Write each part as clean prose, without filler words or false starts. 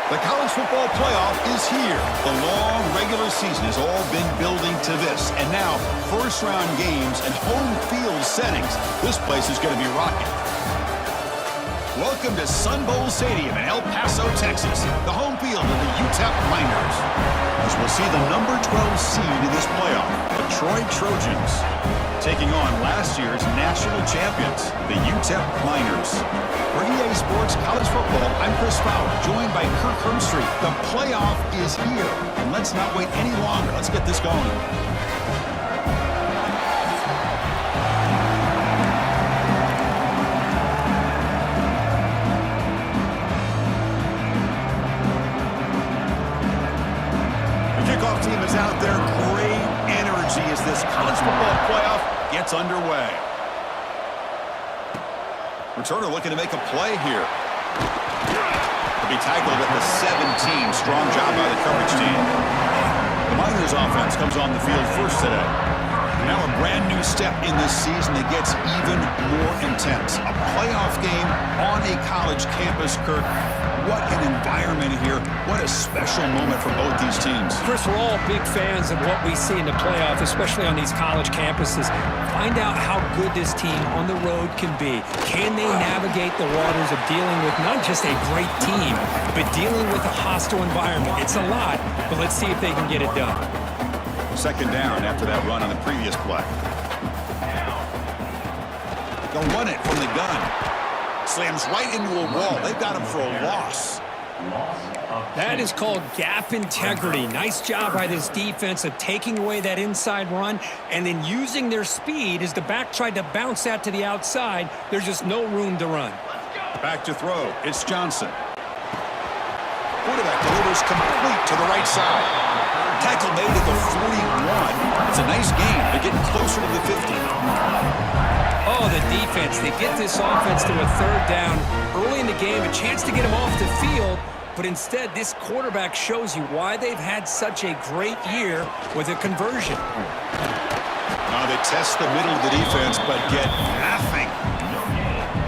The college football playoff is here. The long regular season has all been building to this. And now, first-round games and home field settings. This place is going to be rocking. Welcome to Sun Bowl Stadium in El Paso, Texas, the home field of the UTEP Miners. As we'll see the number 12 seed in this playoff, the Troy Trojans, taking on last year's national champions, the UTEP Miners. For EA Sports College Football, I'm Chris Fowler, joined by Kirk Hermstreet. The playoff is here, and let's not wait any longer. Let's get this going. The kickoff team is out there. Great energy as this college football playoff gets underway. Returner looking to make a play here. To be tackled at the 17. Strong job by the coverage team. The Miners offense comes on the field first today. Now a brand new step in this season that gets even more intense. A playoff game on a college campus, Kirk. What an environment here. What a special moment for both these teams. Chris, we're all big fans of what we see in the playoff, especially on these college campuses. Find out how good this team on the road can be. Can they navigate the waters of dealing with not just a great team, but dealing with a hostile environment? It's a lot, but let's see if they can get it done. Second down after that run on the previous play. They'll run it from the gun. Slams right into a wall. They've got him for a loss. That is called gap integrity. Nice job by this defense of taking away that inside run and then using their speed as the back tried to bounce that to the outside. There's just no room to run. Back to throw. It's Johnson. Quarterback delivers complete to the right side. Tackle made at the 41. It's a nice game. They're getting closer to the 50. Oh, the defense. They get this offense to a third down early in the game, a chance to get them off the field, but instead this quarterback shows you why they've had such a great year with a conversion. Now they test the middle of the defense, but get nothing.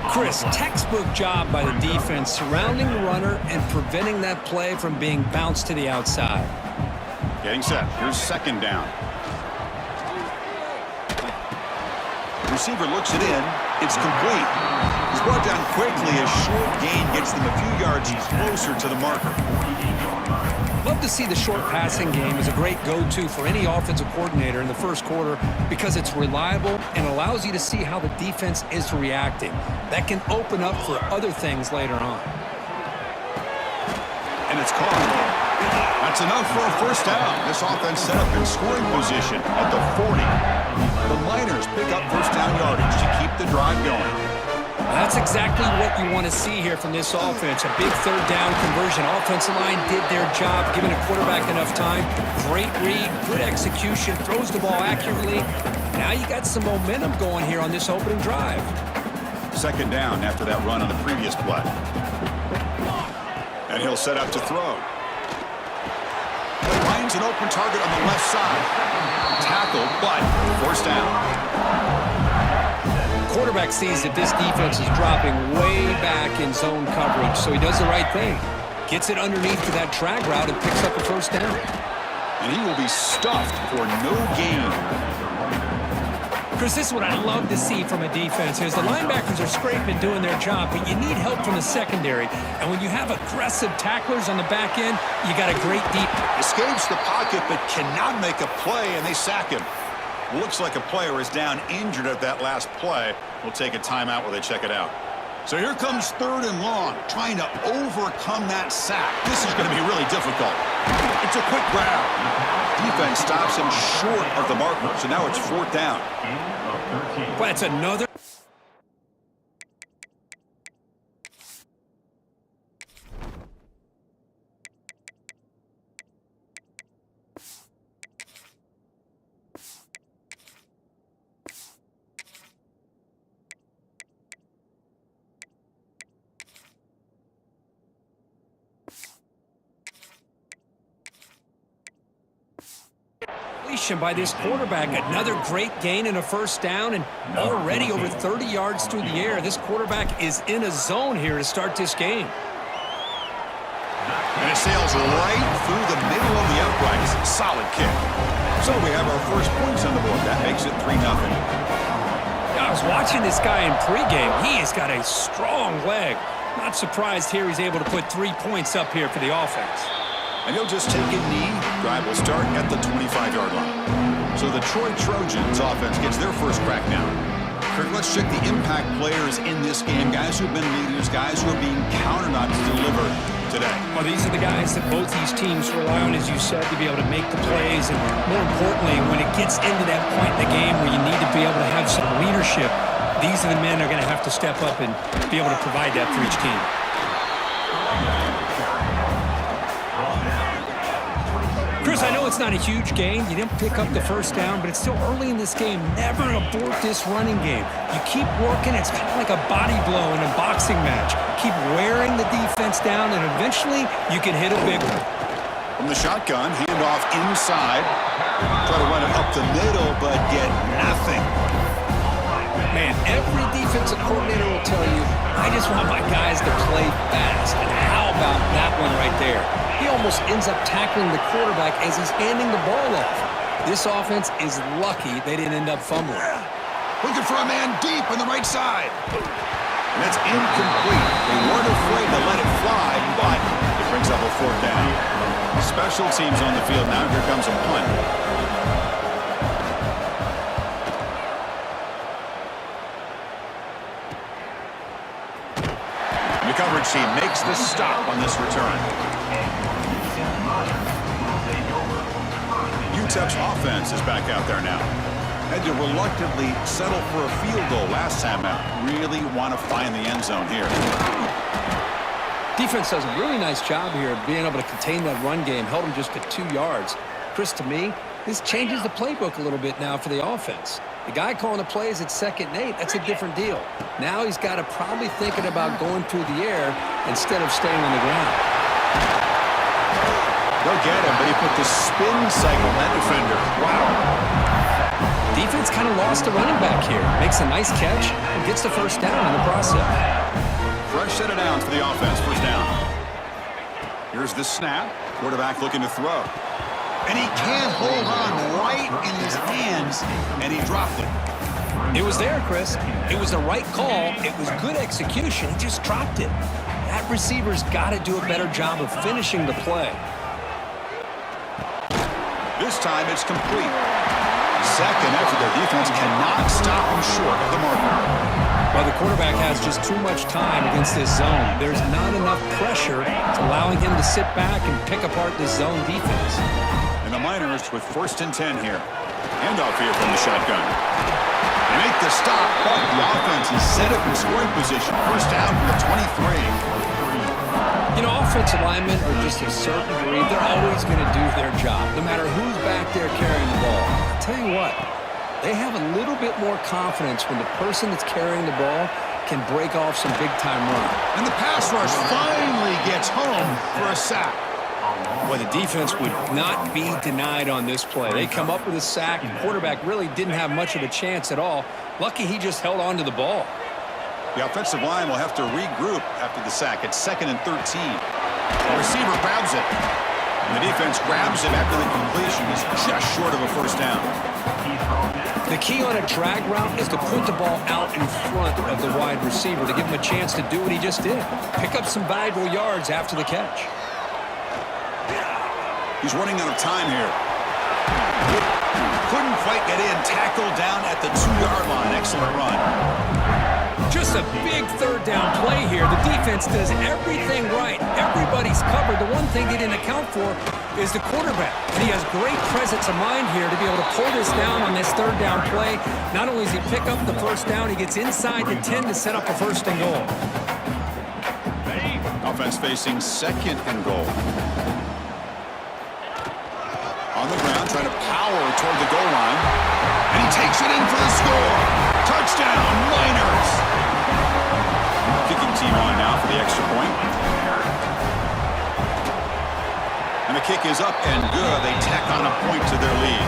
Chris, textbook job by the defense surrounding the runner and preventing that play from being bounced to the outside. Getting set. Here's second down. Receiver looks it in. It's complete. He's brought down quickly. A short gain gets them a few yards closer to the marker. Love to see the short passing game as a great go-to for any offensive coordinator in the first quarter because it's reliable and allows you to see how the defense is reacting. That can open up for other things later on. And it's caught. That's enough for a first down. This offense set up in scoring position at the 40. The Miners pick up first down yardage to keep the drive going. That's exactly what you want to see here from this offense. A big third down conversion. Offensive line did their job, giving a quarterback enough time. Great read, good execution, throws the ball accurately. Now you got some momentum going here on this opening drive. Second down after that run on the previous play. And he'll set up to throw. Finds an open target on the left side. Tackled, but first down. Quarterback sees that this defense is dropping way back in zone coverage, so he does the right thing. Gets it underneath to that drag route and picks up a first down. And he will be stuffed for no gain. Chris, this is what I love to see from a defense is the linebackers are scraping, doing their job, but you need help from the secondary. And when you have aggressive tacklers on the back end, you got a great deep. Escapes the pocket, but cannot make a play, and they sack him. Looks like a player is down injured at that last play. We'll take a timeout while they check it out. So here comes third and long, trying to overcome that sack. This is going to be really difficult. It's a quick grab. Defense stops him short of the marker, so now it's fourth down. Well, that's another. By this quarterback, another great gain and a first down, and already over 30 yards through the air. This quarterback is in a zone here to start this game. And it sails right through the middle of the uprights. Solid kick. So we have our first points on the board. That makes it 3-0. I was watching this guy in pregame. He has got a strong leg. Not surprised here he's able to put 3 points up here for the offense. And he'll just take a knee. Drive will start at the 25-yard line. So the Troy Trojans offense gets their first crack now. Kirk, let's check the impact players in this game. Guys who have been leaders, guys who are being counted on to deliver today. Well, these are the guys that both these teams rely on, as you said, to be able to make the plays. And more importantly, when it gets into that point in the game where you need to be able to have some leadership, these are the men that are going to have to step up and be able to provide that for each team. Chris, I know it's not a huge gain. You didn't pick up the first down, but it's still early in this game. Never abort this running game. You keep working. It's kind of like a body blow in a boxing match. Keep wearing the defense down, and eventually you can hit a big one. From the shotgun, handoff inside. Try to run it up the middle, but get nothing. Man, every defensive coordinator will tell you, I just want my guys to play fast. And how about that one right there? He almost ends up tackling the quarterback as he's handing the ball off. This offense is lucky they didn't end up fumbling. Looking for a man deep on the right side. And it's incomplete. They weren't afraid to let it fly, but it brings up a fourth down. Special teams on the field now. Here comes a punt. The coverage team makes the stop on this return. UTEP's offense is back out there now. Had to reluctantly settle for a field goal last time out. Really want to find the end zone here. Defense does a really nice job here of being able to contain that run game. Held them just at 2 yards. Chris, to me, this changes the playbook a little bit now for the offense. The guy calling the plays at 2nd and 8, that's a different deal. Now he's got to probably thinking about going through the air instead of staying on the ground. They'll get him, but he put the spin cycle on that defender. Wow. Defense kind of lost the running back here. Makes a nice catch and gets the first down in the process. Fresh set of downs for the offense. First down. Here's the snap. Quarterback looking to throw. And he can't hold on right in his hands, and he dropped it. It was there, Chris. It was the right call. It was good execution. He just dropped it. That receiver's got to do a better job of finishing the play. This time it's complete. Second effort, their defense cannot stop him short of the marker. While the quarterback has just too much time against this zone, there's not enough pressure allowing him to sit back and pick apart this zone defense. And the Miners with 1st and 10 here. Handoff here from the shotgun. They make the stop, but the offense is set up in scoring position. First down from the 23. You know, offensive linemen are just a certain breed. They're always going to do their job, no matter who's back there carrying the ball. I'll tell you what, they have a little bit more confidence when the person that's carrying the ball can break off some big-time run. And the pass rush finally gets home for a sack. Well, the defense would not be denied on this play. They come up with a sack. The quarterback really didn't have much of a chance at all. Lucky he just held on to the ball. The offensive line will have to regroup after the sack. It's 2nd and 13. The receiver grabs it. And the defense grabs him after the completion. He's just short of a first down. The key on a drag route is to put the ball out in front of the wide receiver to give him a chance to do what he just did. Pick up some valuable yards after the catch. He's running out of time here. Couldn't quite get in. Tackled down at the 2-yard line. Excellent run. Just a big 3rd down play here. The defense does everything right. Everybody's covered. The one thing they didn't account for is the quarterback. And he has great presence of mind here to be able to pull this down on this 3rd down play. Not only does he pick up the first down, he gets inside the 10 to set up a 1st and goal. Offense facing 2nd and goal. On the ground, trying to power toward the goal line. And he takes it in for the score. Touchdown, Miners. Kicking team on now for the extra point. And the kick is up and good. They tack on a point to their lead.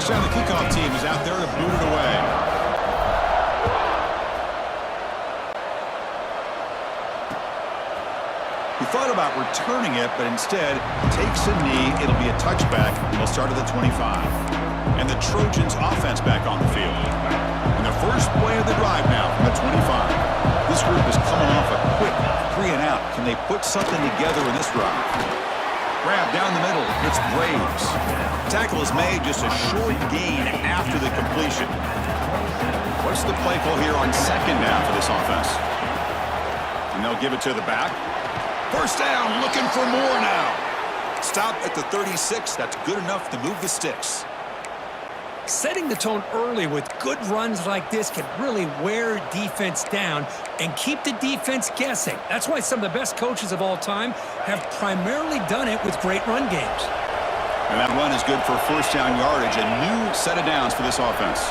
First down, the kickoff team is out there to boot it away. He thought about returning it, but instead takes a knee. It'll be a touchback. He'll start at the 25. And the Trojans offense back on the field. And the first play of the drive now from the 25. This group is coming off a quick 3 and out. Can they put something together in this drive? Grab down the middle. It's Braves. Tackle is made, just a short gain after the completion. What's the play call here on second down for this offense? And they'll give it to the back. First down, looking for more now. Stop at the 36. That's good enough to move the sticks. Setting the tone early with good runs like this can really wear defense down and keep the defense guessing. That's why some of the best coaches of all time have primarily done it with great run games. And that run is good for first down yardage. A new set of downs for this offense.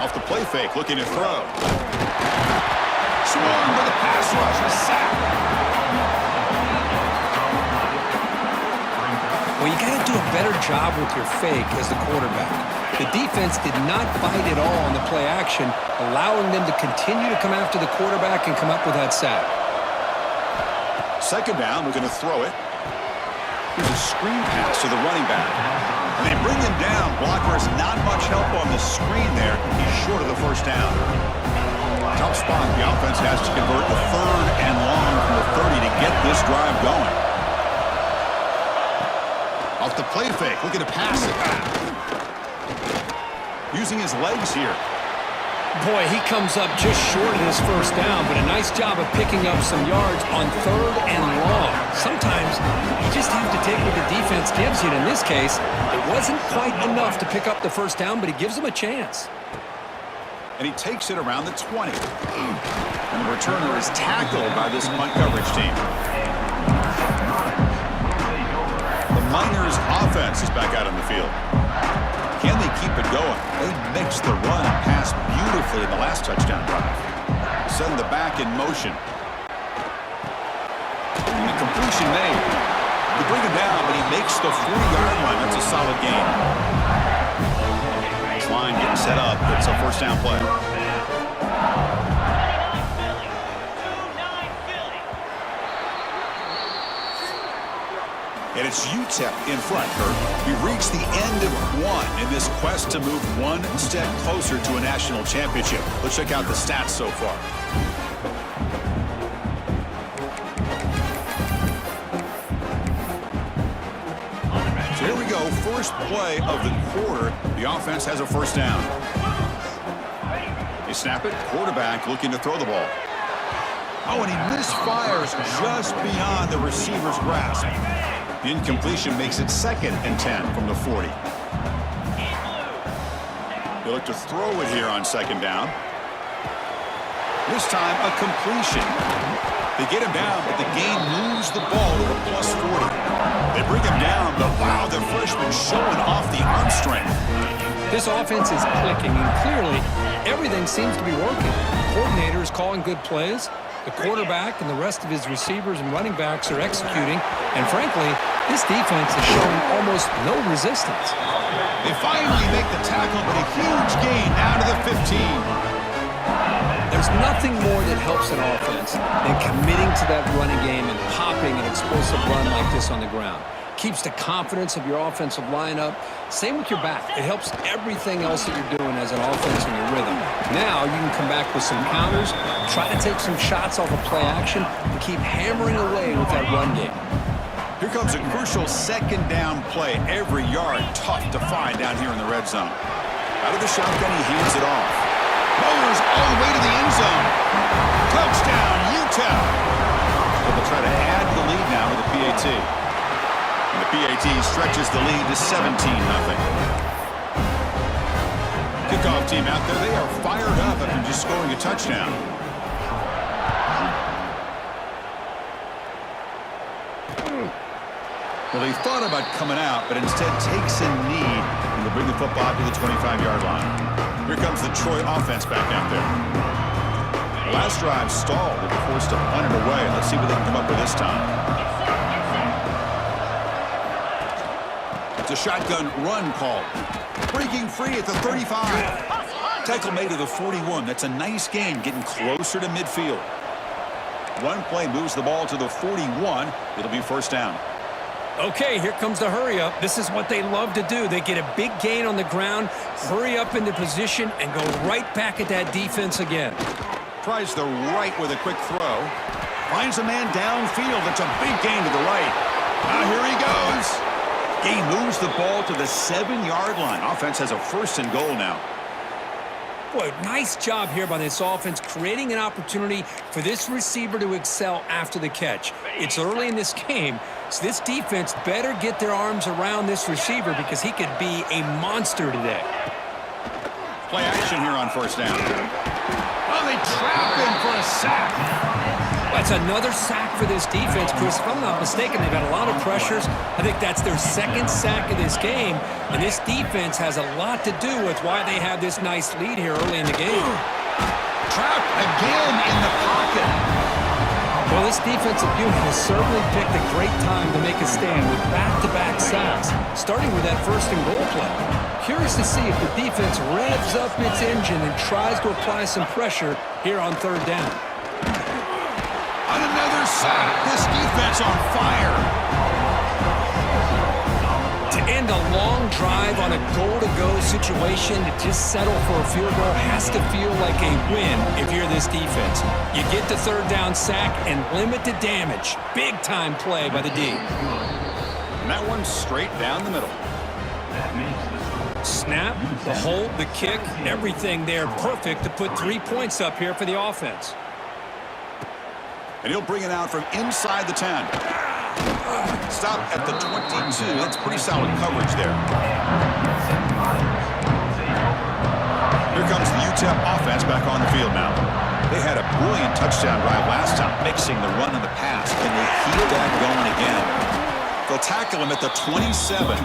Off the play fake, looking to throw. Swung with a pass rush, a sack. Well, you got to do a better job with your fake as the quarterback. The defense did not bite at all on the play action, allowing them to continue to come after the quarterback and come up with that sack. Second down, we're going to throw it. Here's a screen pass to the running back. And they bring him down. Blocker has not much help on the screen there. He's short of the first down. Tough spot. The offense has to convert a third and long from the 30 to get this drive going. Off the play fake, looking to pass it. Using his legs here. Boy, he comes up just short of his first down, but a nice job of picking up some yards on third and long. Sometimes you just have to take what the defense gives you. And in this case, it wasn't quite enough to pick up the first down, but he gives them a chance. And he takes it around the 20. And the returner is tackled by this punt coverage team. The Miners offense is back out on the field. Can they keep it going? They mixed the run and pass beautifully in the last touchdown drive. Send the back in motion. And the completion made. They bring him down, but he makes the 40-yard line. That's a solid gain. This line getting set up. It's a first down play. And it's UTEP in front, Kurt. We reached the end of one in this quest to move one step closer to a national championship. Let's check out the stats so far. So here we go. First play of the quarter. The offense has a first down. They snap it. Quarterback looking to throw the ball. Oh, and he misfires just beyond the receiver's grasp. The incompletion makes it 2nd and 10 from the 40. They look to throw it here on second down. This time, a completion. They get him down, but the game moves the ball to the +40. They bring him down, but wow, the freshman showing off the arm strength. This offense is clicking, and clearly everything seems to be working. The coordinator is calling good plays. The quarterback and the rest of his receivers and running backs are executing. And frankly, this defense is showing almost no resistance. They finally make the tackle, but a huge gain down to the 15. There's nothing more that helps an offense than committing to that running game and popping an explosive run like this on the ground. Keeps the confidence of your offensive lineup. Same with your back. It helps everything else that you're doing as an offense in your rhythm. Now you can come back with some counters, try to take some shots off of play action, and keep hammering away with that run game. Here comes a crucial second down play. Every yard tough to find down here in the red zone. Out of the shotgun, he hands it off. Motors all the way to the end zone. Touchdown, UTEP. They'll try to add the lead now with the PAT. And the PAT stretches the lead to 17-0. Kickoff team out there, they are fired up after just scoring a touchdown. Well, he thought about coming out, but instead takes a knee and will bring the football to the 25-yard line. Here comes the Troy offense back out there. Last drive stalled. They were forced to punt it away. Let's see what they can come up with this time. It's a shotgun run call. Breaking free at the 35. Tackle made to the 41. That's a nice gain, getting closer to midfield. One play moves the ball to the 41. It'll be first down. Okay, here comes the hurry up. This is what they love to do. They get a big gain on the ground, hurry up into position, and go right back at that defense again. Tries the right with a quick throw. Finds a man downfield. It's a big gain to the right. Now here he goes. He moves the ball to the 7-yard line. Offense has a first and goal now. Boy, nice job here by this offense, creating an opportunity for this receiver to excel after the catch. It's early in this game, so this defense better get their arms around this receiver because he could be a monster today. Play action here on first down. Oh, they trap him for a sack. That's another sack for this defense, Chris. If I'm not mistaken, they've had a lot of pressures. I think that's their second sack of this game, and this defense has a lot to do with why they have this nice lead here early in the game. Trapped again in the pocket. Well, this defensive unit has certainly picked a great time to make a stand with back-to-back sacks, starting with that first and goal play. Curious to see if the defense revs up its engine and tries to apply some pressure here on third down. On another sack, this defense on fire. To end a long drive on a goal-to-go situation, to just settle for a field goal has to feel like a win if you're this defense. You get the third down sack and limit the damage. Big-time play by the D. And that one's straight down the middle. Snap, the hold, the kick, everything there perfect to put 3 points up here for the offense. And he'll bring it out from inside the 10. Stop at the 22. That's pretty solid coverage there. Here comes the UTEP offense back on the field now. They had a brilliant touchdown drive last time, mixing the run and the pass. Can they keep that going again? They'll tackle him at the 27.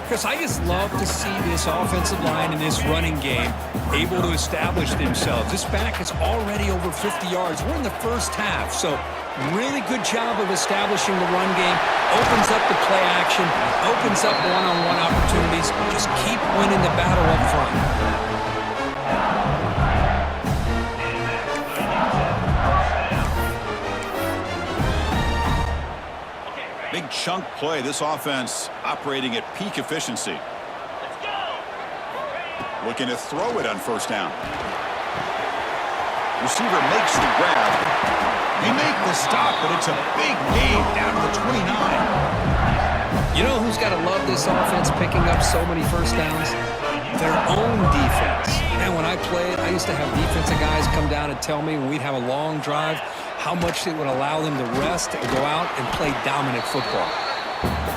Chris, I just love to see this offensive line in this running game able to establish themselves. This back is already over 50 yards. We're in the first half, so really good job of establishing the run game. Opens up the play action, opens up one-on-one opportunities. Just keep winning the battle up front. Big chunk play. This offense operating at peak efficiency. Looking to throw it on first down. Receiver makes the grab. They make the stop, but it's a big gain down to the 29. You know who's got to love this offense picking up so many first downs? Their own defense. And when I played, I used to have defensive guys come down and tell me when we'd have a long drive how much it would allow them to rest and go out and play dominant football.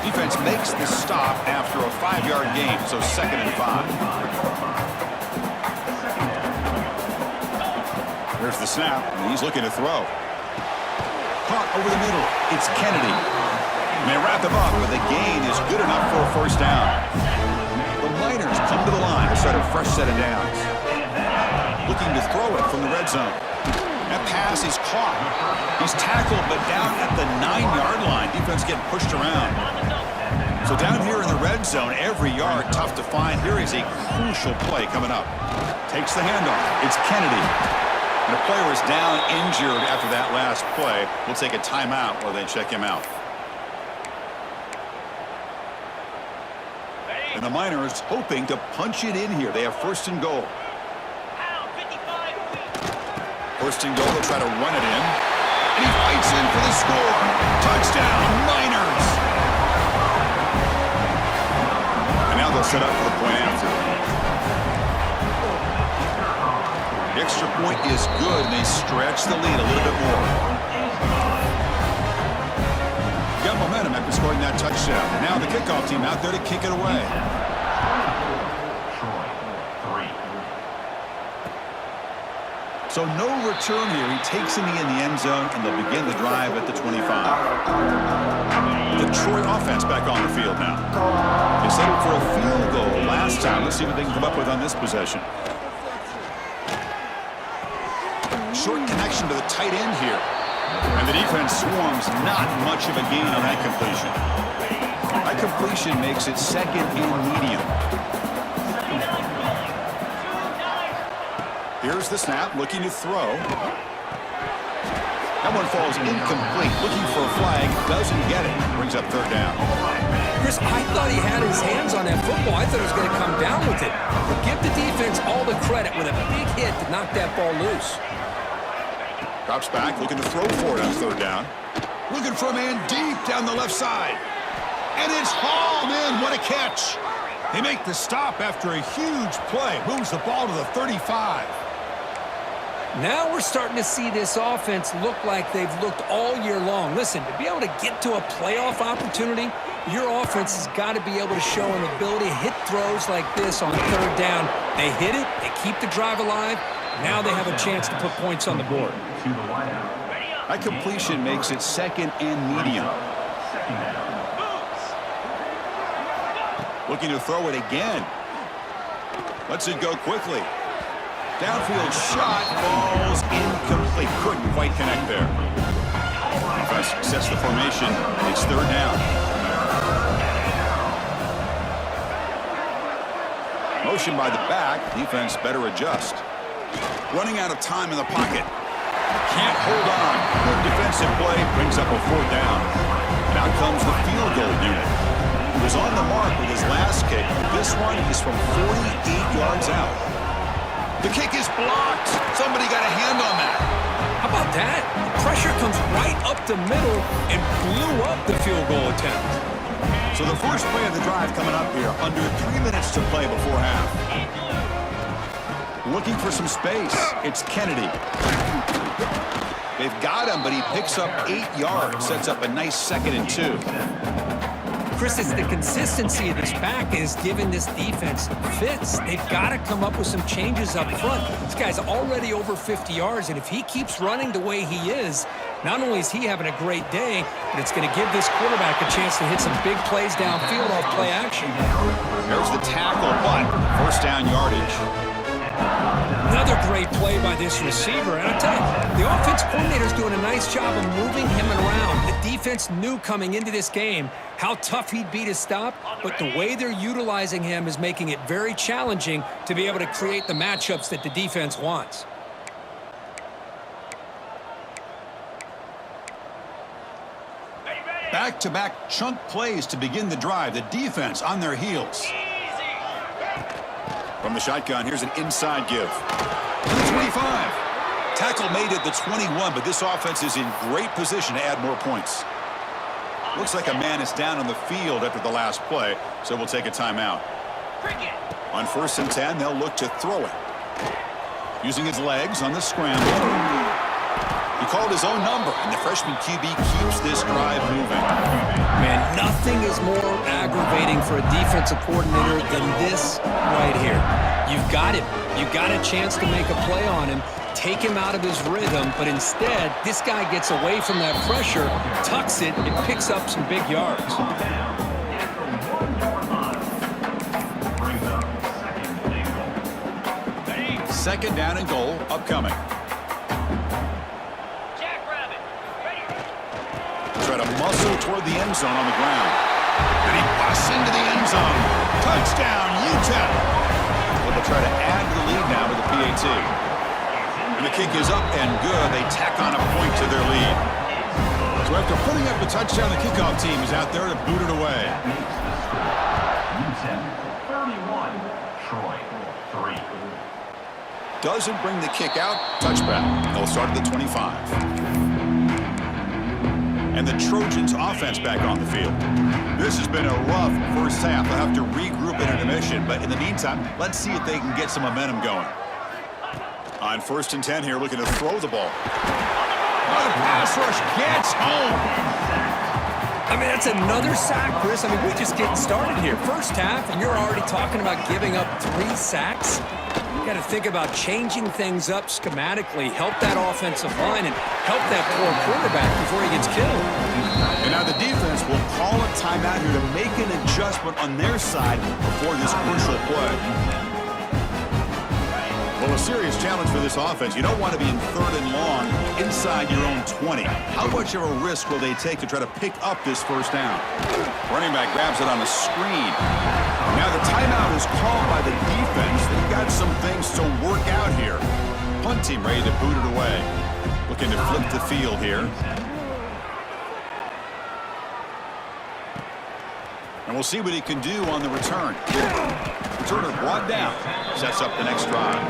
Defense makes the stop after a 5-yard gain, so 2nd and 5. There's the snap, and he's looking to throw. Caught over the middle. It's Kennedy. And they wrap him up, but the gain is good enough for a first down. The Miners come to the line to start a fresh set of downs. Looking to throw it from the red zone. That pass is caught. He's tackled, but down at the 9-yard line. Defense getting pushed around. So down here in the red zone, every yard tough to find. Here is a crucial play coming up. Takes the handoff. It's Kennedy. And the player is down injured after that last play. We'll take a timeout while they check him out. And the Miners hoping to punch it in here. They have first and goal. First and goal, they'll try to run it in. And he fights in for the score. Touchdown, Miners. And now they'll set up for the point after. The extra point is good, and they stretch the lead a little bit more. Got momentum after scoring that touchdown. Now the kickoff team out there to kick it away. So no return here. He takes him in the end zone, and they'll begin the drive at the 25. Detroit offense back on the field now. They settled for a field goal last time. Let's see what they can come up with on this possession. Short connection to the tight end here. And the defense swarms, not much of a gain on that completion. High completion makes it second and medium. Here's the snap, looking to throw. That one falls incomplete. Looking for a flag, doesn't get it. Brings up third down. Chris, I thought he had his hands on that football. I thought he was going to come down with it. But give the defense all the credit with a big hit to knock that ball loose. Drops back, looking to throw for it on third down. Looking for a man deep down the left side. And it's hauled in. What a catch. They make the stop after a huge play. Moves the ball to the 35. Now we're starting to see this offense look like they've looked all year long. Listen, to be able to get to a playoff opportunity, your offense has got to be able to show an ability to hit throws like this on third down. They hit it, they keep the drive alive. Now they have a chance to put points on the board. That completion makes it second and medium. Looking to throw it again. Lets it go quickly. Downfield shot falls incomplete. Couldn't quite connect there. Offense sets the formation. It's third down. Motion by the back. Defense better adjust. Running out of time in the pocket. Can't hold on. Good defensive play brings up a fourth down. Now comes the field goal unit. He was on the mark with his last kick. This one is from 48 yards out. The kick is blocked. Somebody got a hand on that. How about that? The pressure comes right up the middle and blew up the field goal attempt. So the first play of the drive coming up here. Under 3 minutes to play before half. Looking for some space. It's Kennedy. They've got him, but he picks up 8 yards. Sets up a nice 2nd and 2. Chris, it's the consistency of this back is giving this defense fits. They've got to come up with some changes up front. This guy's already over 50 yards, and if he keeps running the way he is, not only is he having a great day, but it's going to give this quarterback a chance to hit some big plays downfield off play action. There's the tackle, but first down yardage. Another great play by this receiver. And I tell you, the offense coordinator's doing a nice job of moving him around. The defense knew coming into this game how tough he'd be to stop, but the way they're utilizing him is making it very challenging to be able to create the matchups that the defense wants. Back-to-back chunk plays to begin the drive. The defense on their heels. From the shotgun, here's an inside give. To the 25. Tackle made at the 21, but this offense is in great position to add more points. Looks like a man is down on the field after the last play, so we'll take a timeout. On 1st and 10, they'll look to throw it. Using his legs on the scramble. He called his own number, and the freshman QB keeps this drive moving. Man, nothing is more aggravating for a defensive coordinator than this right here. You've got him. You've got a chance to make a play on him, take him out of his rhythm, but instead, this guy gets away from that pressure, tucks it, and picks up some big yards. Second down and goal upcoming. Try to muscle toward the end zone on the ground. And he busts into the end zone. Touchdown, UTEP. Well, they'll try to add to the lead now with the PAT. And the kick is up and good. They tack on a point to their lead. So after putting up the touchdown, the kickoff team is out there to boot it away. UTEP 31, Troy 3. Doesn't bring the kick out. Touchback. They'll start at the 25. And the Trojans offense back on the field. This has been a rough first half. They'll have to regroup in intermission, but in the meantime, let's see if they can get some momentum going. On 1st and 10 here, looking to throw the ball. Another pass rush gets home. I mean, that's another sack, Chris. I mean, we're just getting started here. First half, and you're already talking about giving up 3 sacks. You got to think about changing things up schematically, help that offensive line, and help that poor quarterback before he gets killed. And now the defense will call a timeout here to make an adjustment on their side before this crucial play. Well, a serious challenge for this offense. You don't want to be in 3rd and long inside your own 20. How much of a risk will they take to try to pick up this first down? Running back grabs it on the screen. Now the timeout is called by the defense. They've got some things to work out here. Punt team ready to boot it away. Looking to flip the field here. And we'll see what he can do on the return. Returner brought down. Sets up the next drive.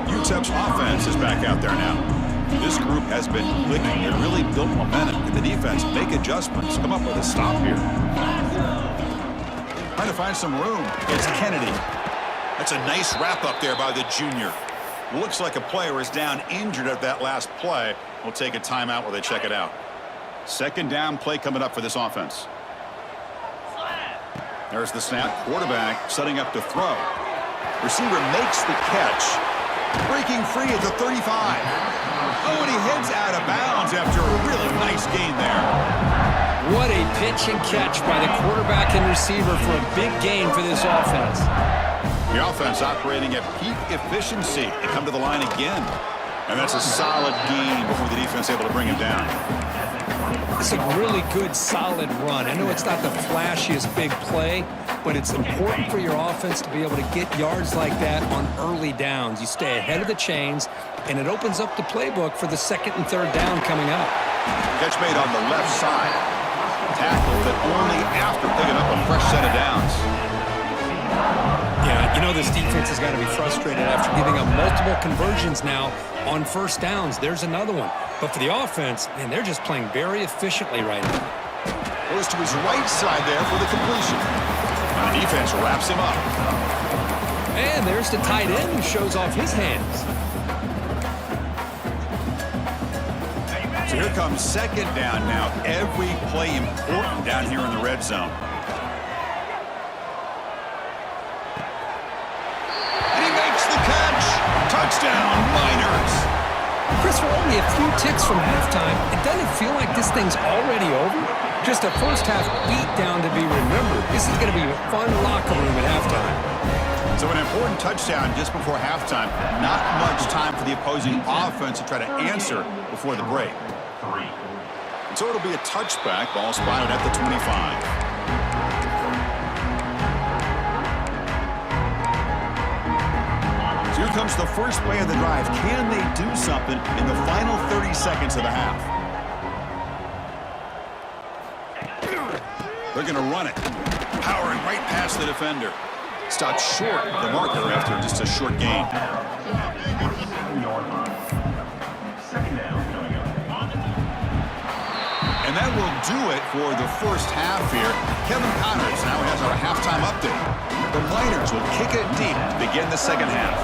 UTEP's offense is back out there now. This group has been clicking. They really built momentum. Can the defense make adjustments? Come up with a stop here. Trying to find some room. It's Kennedy. That's a nice wrap up there by the junior. Looks like a player is down injured at that last play. We'll take a timeout while they check it out. 2nd down play coming up for this offense. There's the snap. Quarterback setting up to throw. Receiver makes the catch. Breaking free at the 35. Oh, and he heads out of bounds after a really nice gain there. What a pitch and catch by the quarterback and receiver for a big gain for this offense. The offense operating at peak efficiency. They come to the line again. And that's a solid gain before the defense able to bring him down. It's a really good, solid run. I know it's not the flashiest big play, but it's important for your offense to be able to get yards like that on early downs. You stay ahead of the chains, and it opens up the playbook for the 2nd and 3rd down coming up. Catch made on the left side. Tackle, but only after picking up a fresh set of downs. Yeah, you know this defense has got to be frustrated after giving up multiple conversions now on 1st downs. There's another one. But for the offense, man, they're just playing very efficiently right now. Goes to his right side there for the completion. And the defense wraps him up. And there's the tight end who shows off his hands. So here comes 2nd down now. Every play important down here in the red zone. And he makes the catch. Touchdown, Miners. Chris, we're only a few ticks from halftime. It doesn't feel like this thing's already over. Just a first-half beatdown to be remembered. This is going to be a fun locker room at halftime. So an important touchdown just before halftime. Not much time for the opposing offense to try to answer before the break. And so it'll be a touchback. Ball spotted at the 25. Here comes the first play of the drive. Can they do something in the final 30 seconds of the half? They're going to run it. Powering right past the defender. Stopped short of the marker after just a short gain. And that will do it for the first half here. Kevin Connors now has our halftime update. The Miners will kick it deep to begin the 2nd half.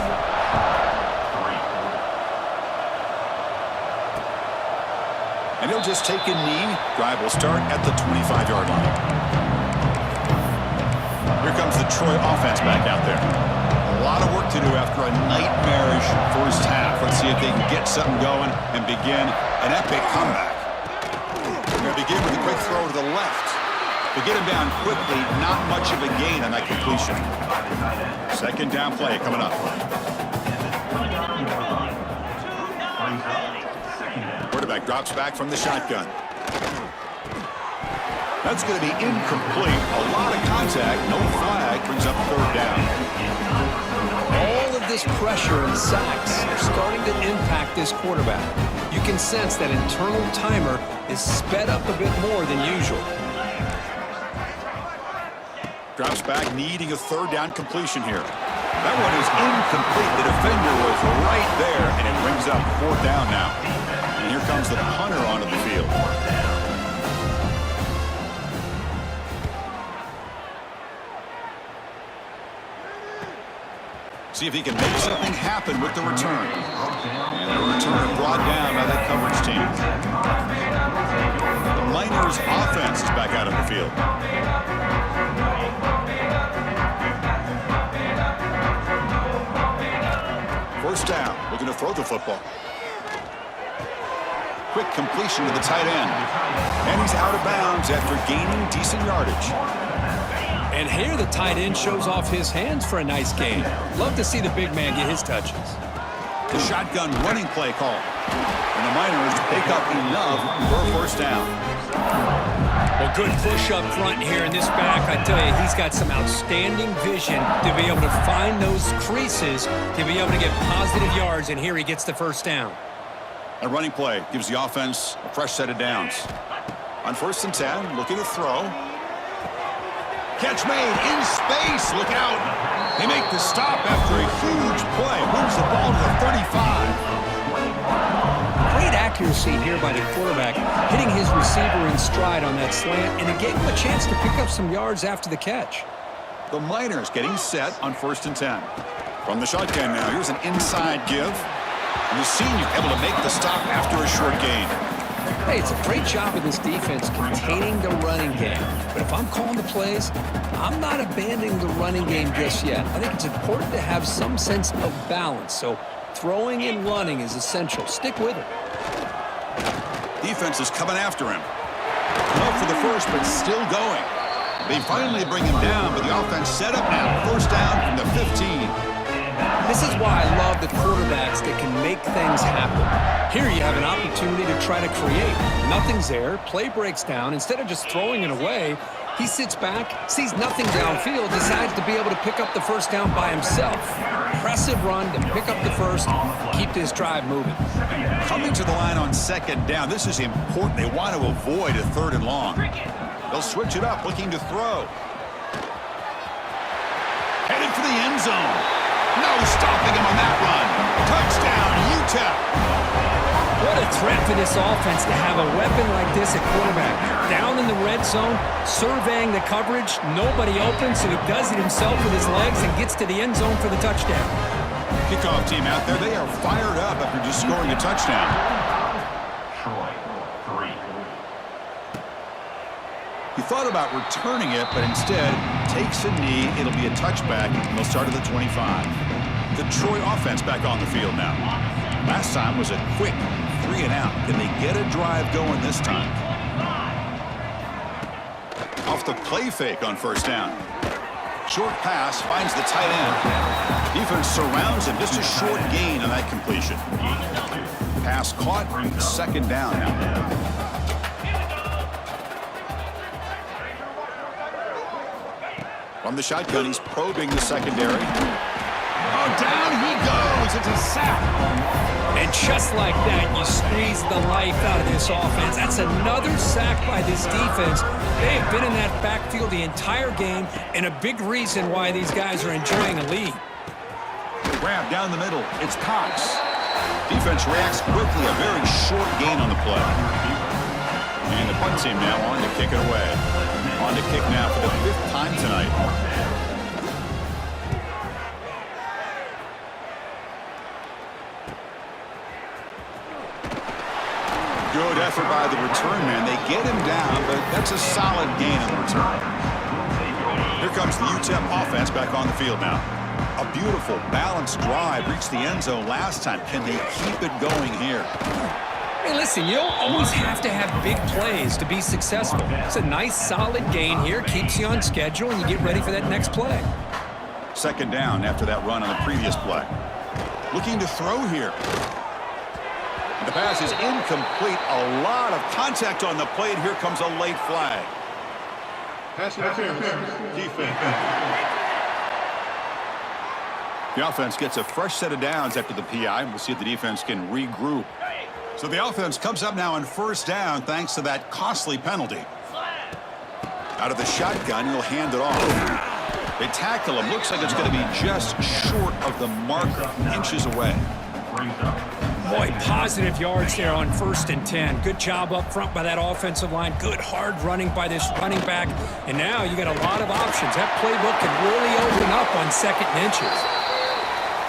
And he'll just take a knee. Drive will start at the 25-yard line. Here comes the Troy offense back out there. A lot of work to do after a nightmarish first half. Let's see if they can get something going and begin an epic comeback. We're going to begin with a quick throw to the left. To get him down quickly, not much of a gain on that completion. 2nd down play coming up. Quarterback drops back from the shotgun. That's going to be incomplete. A lot of contact, no flag, brings up 3rd down. All of this pressure and sacks are starting to impact this quarterback. You can sense that internal timer is sped up a bit more than usual. Drops back, needing a 3rd down completion here. That one is incomplete. The defender was right there, and it brings up 4th down now. And here comes the punter onto the field. See if he can make something happen with the return. And the return brought down by that coverage team. The Miners offense is back out on the field. First down, looking to throw the football. Quick completion to the tight end. And he's out of bounds after gaining decent yardage. And here the tight end shows off his hands for a nice gain. Love to see the big man get his touches. The shotgun running play call. And the Miners pick up enough for a first down. Well, good push up front here in this back. I tell you, he's got some outstanding vision to be able to find those creases, to be able to get positive yards, and here he gets the first down. A running play gives the offense a fresh set of downs. On 1st and 10, looking to throw. Catch made in space. Look out. They make the stop after a huge play. Moves the ball to the 35. Great accuracy here by the quarterback, hitting his receiver in stride on that slant, and it gave him a chance to pick up some yards after the catch. The Miners getting set on 1st and 10. From the shotgun now, here's an inside give. And the senior able to make the stop after a short gain. Hey, it's a great job of this defense containing the running game. But if I'm calling the plays, I'm not abandoning the running game just yet. I think it's important to have some sense of balance. So throwing and running is essential. Stick with it. Defense is coming after him. Low for the first, but still going. They finally bring him down, but the offense set up now. First down from the 15. This is why I love the quarterbacks that can make things happen. Here you have an opportunity to try to create. Nothing's there. Play breaks down. Instead of just throwing it away, he sits back, sees nothing downfield, decides to be able to pick up the first down by himself. Impressive run to pick up the first, keep this drive moving. Coming to the line on 2nd down, this is important. They want to avoid a 3rd and long. They'll switch it up, looking to throw. Headed for the end zone. No stopping him on that run. Touchdown, UTEP. What a threat for this offense to have a weapon like this at quarterback. Down in the red zone, surveying the coverage, nobody open, so he does it himself with his legs and gets to the end zone for the touchdown. Kickoff team out there, they are fired up after just scoring a touchdown. Troy, 3. He thought about returning it, but instead takes a knee. It'll be a touchback, and they'll start at the 25. The Troy offense back on the field now. Last time was a quick 3 and out. Can they get a drive going this time? Off the play fake on 1st down. Short pass finds the tight end. Defense surrounds him. Just a short gain on that completion. Pass caught. 2nd down now. From the shotgun, he's probing the secondary. Oh, down he goes. It's a sack. And just like that, you squeeze the life out of this offense. That's another sack by this defense. They have been in that backfield the entire game, and a big reason why these guys are enjoying a lead. Grab down the middle. It's Cox. Defense reacts quickly. A very short gain on the play. And the punt team now on to kick it away. On to kick now for the 5th time tonight. Good effort by the return man. They get him down, but that's a solid gain on the return. Here comes the UTEP offense back on the field now. A beautiful, balanced drive. Reached the end zone last time. Can they keep it going here? Hey, listen, you don't always have to have big plays to be successful. It's a nice, solid gain here. Keeps you on schedule, and you get ready for that next play. 2nd down after that run on the previous play. Looking to throw here. The pass is incomplete. A lot of contact on the play, and here comes a late flag. Pass interference. Defense. The offense gets a fresh set of downs after the PI. We'll see if the defense can regroup. So the offense comes up now on 1st down thanks to that costly penalty. Out of the shotgun, he'll hand it off. They tackle him. Looks like it's going to be just short of the marker, inches away. Boy, positive yards there on 1st and 10. Good job up front by that offensive line. Good hard running by this running back. And now you got a lot of options. That playbook can really open up on 2nd and inches.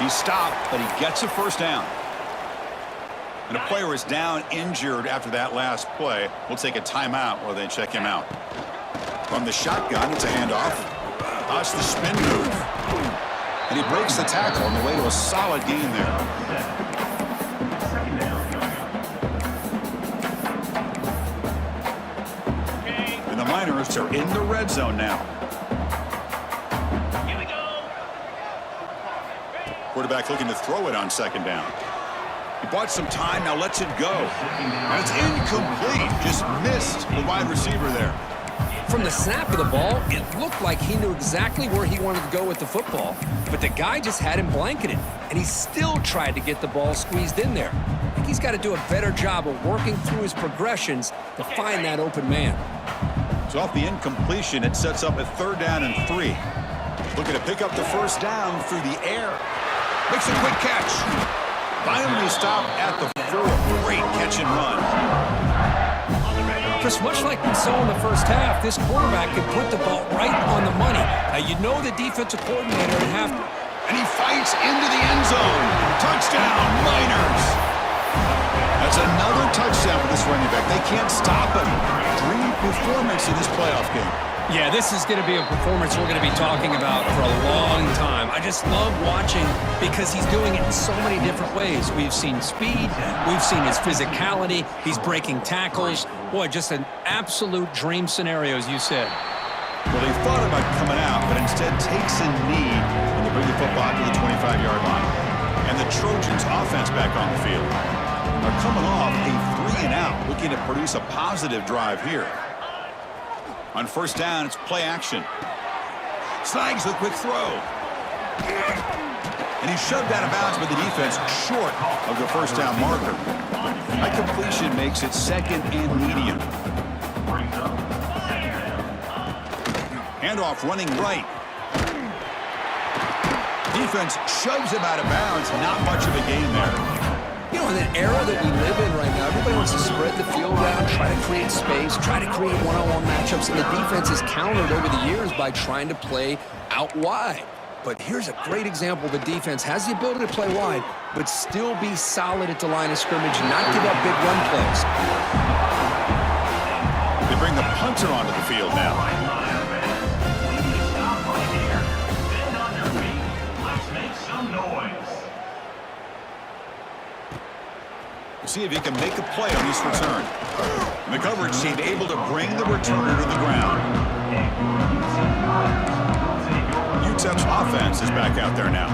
He stopped, but he gets a first down. And a player is down injured after that last play. We'll take a timeout while they check him out. From the shotgun, it's a handoff. That's the spin move. And he breaks the tackle on the way to a solid gain there. And the Miners are in the red zone now. quarterback looking to throw it on second down. He bought some time, now lets it go. And it's incomplete. Just missed the wide receiver there. From the snap of the ball, it looked like he knew exactly where he wanted to go with the football, but the guy just had him blanketed, and he still tried to get the ball squeezed in there. I think he's got to do a better job of working through his progressions to find that open man. So off the incompletion, it sets up a 3rd down and 3. Looking to pick up the first down through the air. Makes a quick catch. Finally stopped at the 4. Great catch and run. Chris, much like we saw in the first half, this quarterback can put the ball right on the money. Now, you know the defensive coordinator at half. And he fights into the end zone. Touchdown, Miners. That's another touchdown for this running back. They can't stop him. Dream performance in this playoff game. Yeah, this is going to be a performance we're going to be talking about for a long time. I just love watching because he's doing it in so many different ways. We've seen speed. We've seen his physicality. He's breaking tackles. Boy, just an absolute dream scenario, as you said. Well, they thought about coming out, but instead takes a knee when they bring the football to the 25-yard line. And the Trojans offense back on the field are coming off a 3-and-out, looking to produce a positive drive here. On first down, it's play action. Snags the quick throw. And he's shoved out of bounds by the defense short of the first down marker. That completion makes it 2nd and medium. Handoff running right. Defense shoves him out of bounds. Not much of a gain there. You know, in the era that we live in right now, everybody wants to spread the field out, try to create space, try to create one-on-one matchups, and the defense is countered over the years by trying to play out wide. But here's a great example. The defense has the ability to play wide, but still be solid at the line of scrimmage and not give up big run plays. They bring the punter onto the field now. See if he can make a play on this return. And the coverage team able to bring the returner to the ground. UTEP's offense is back out there now.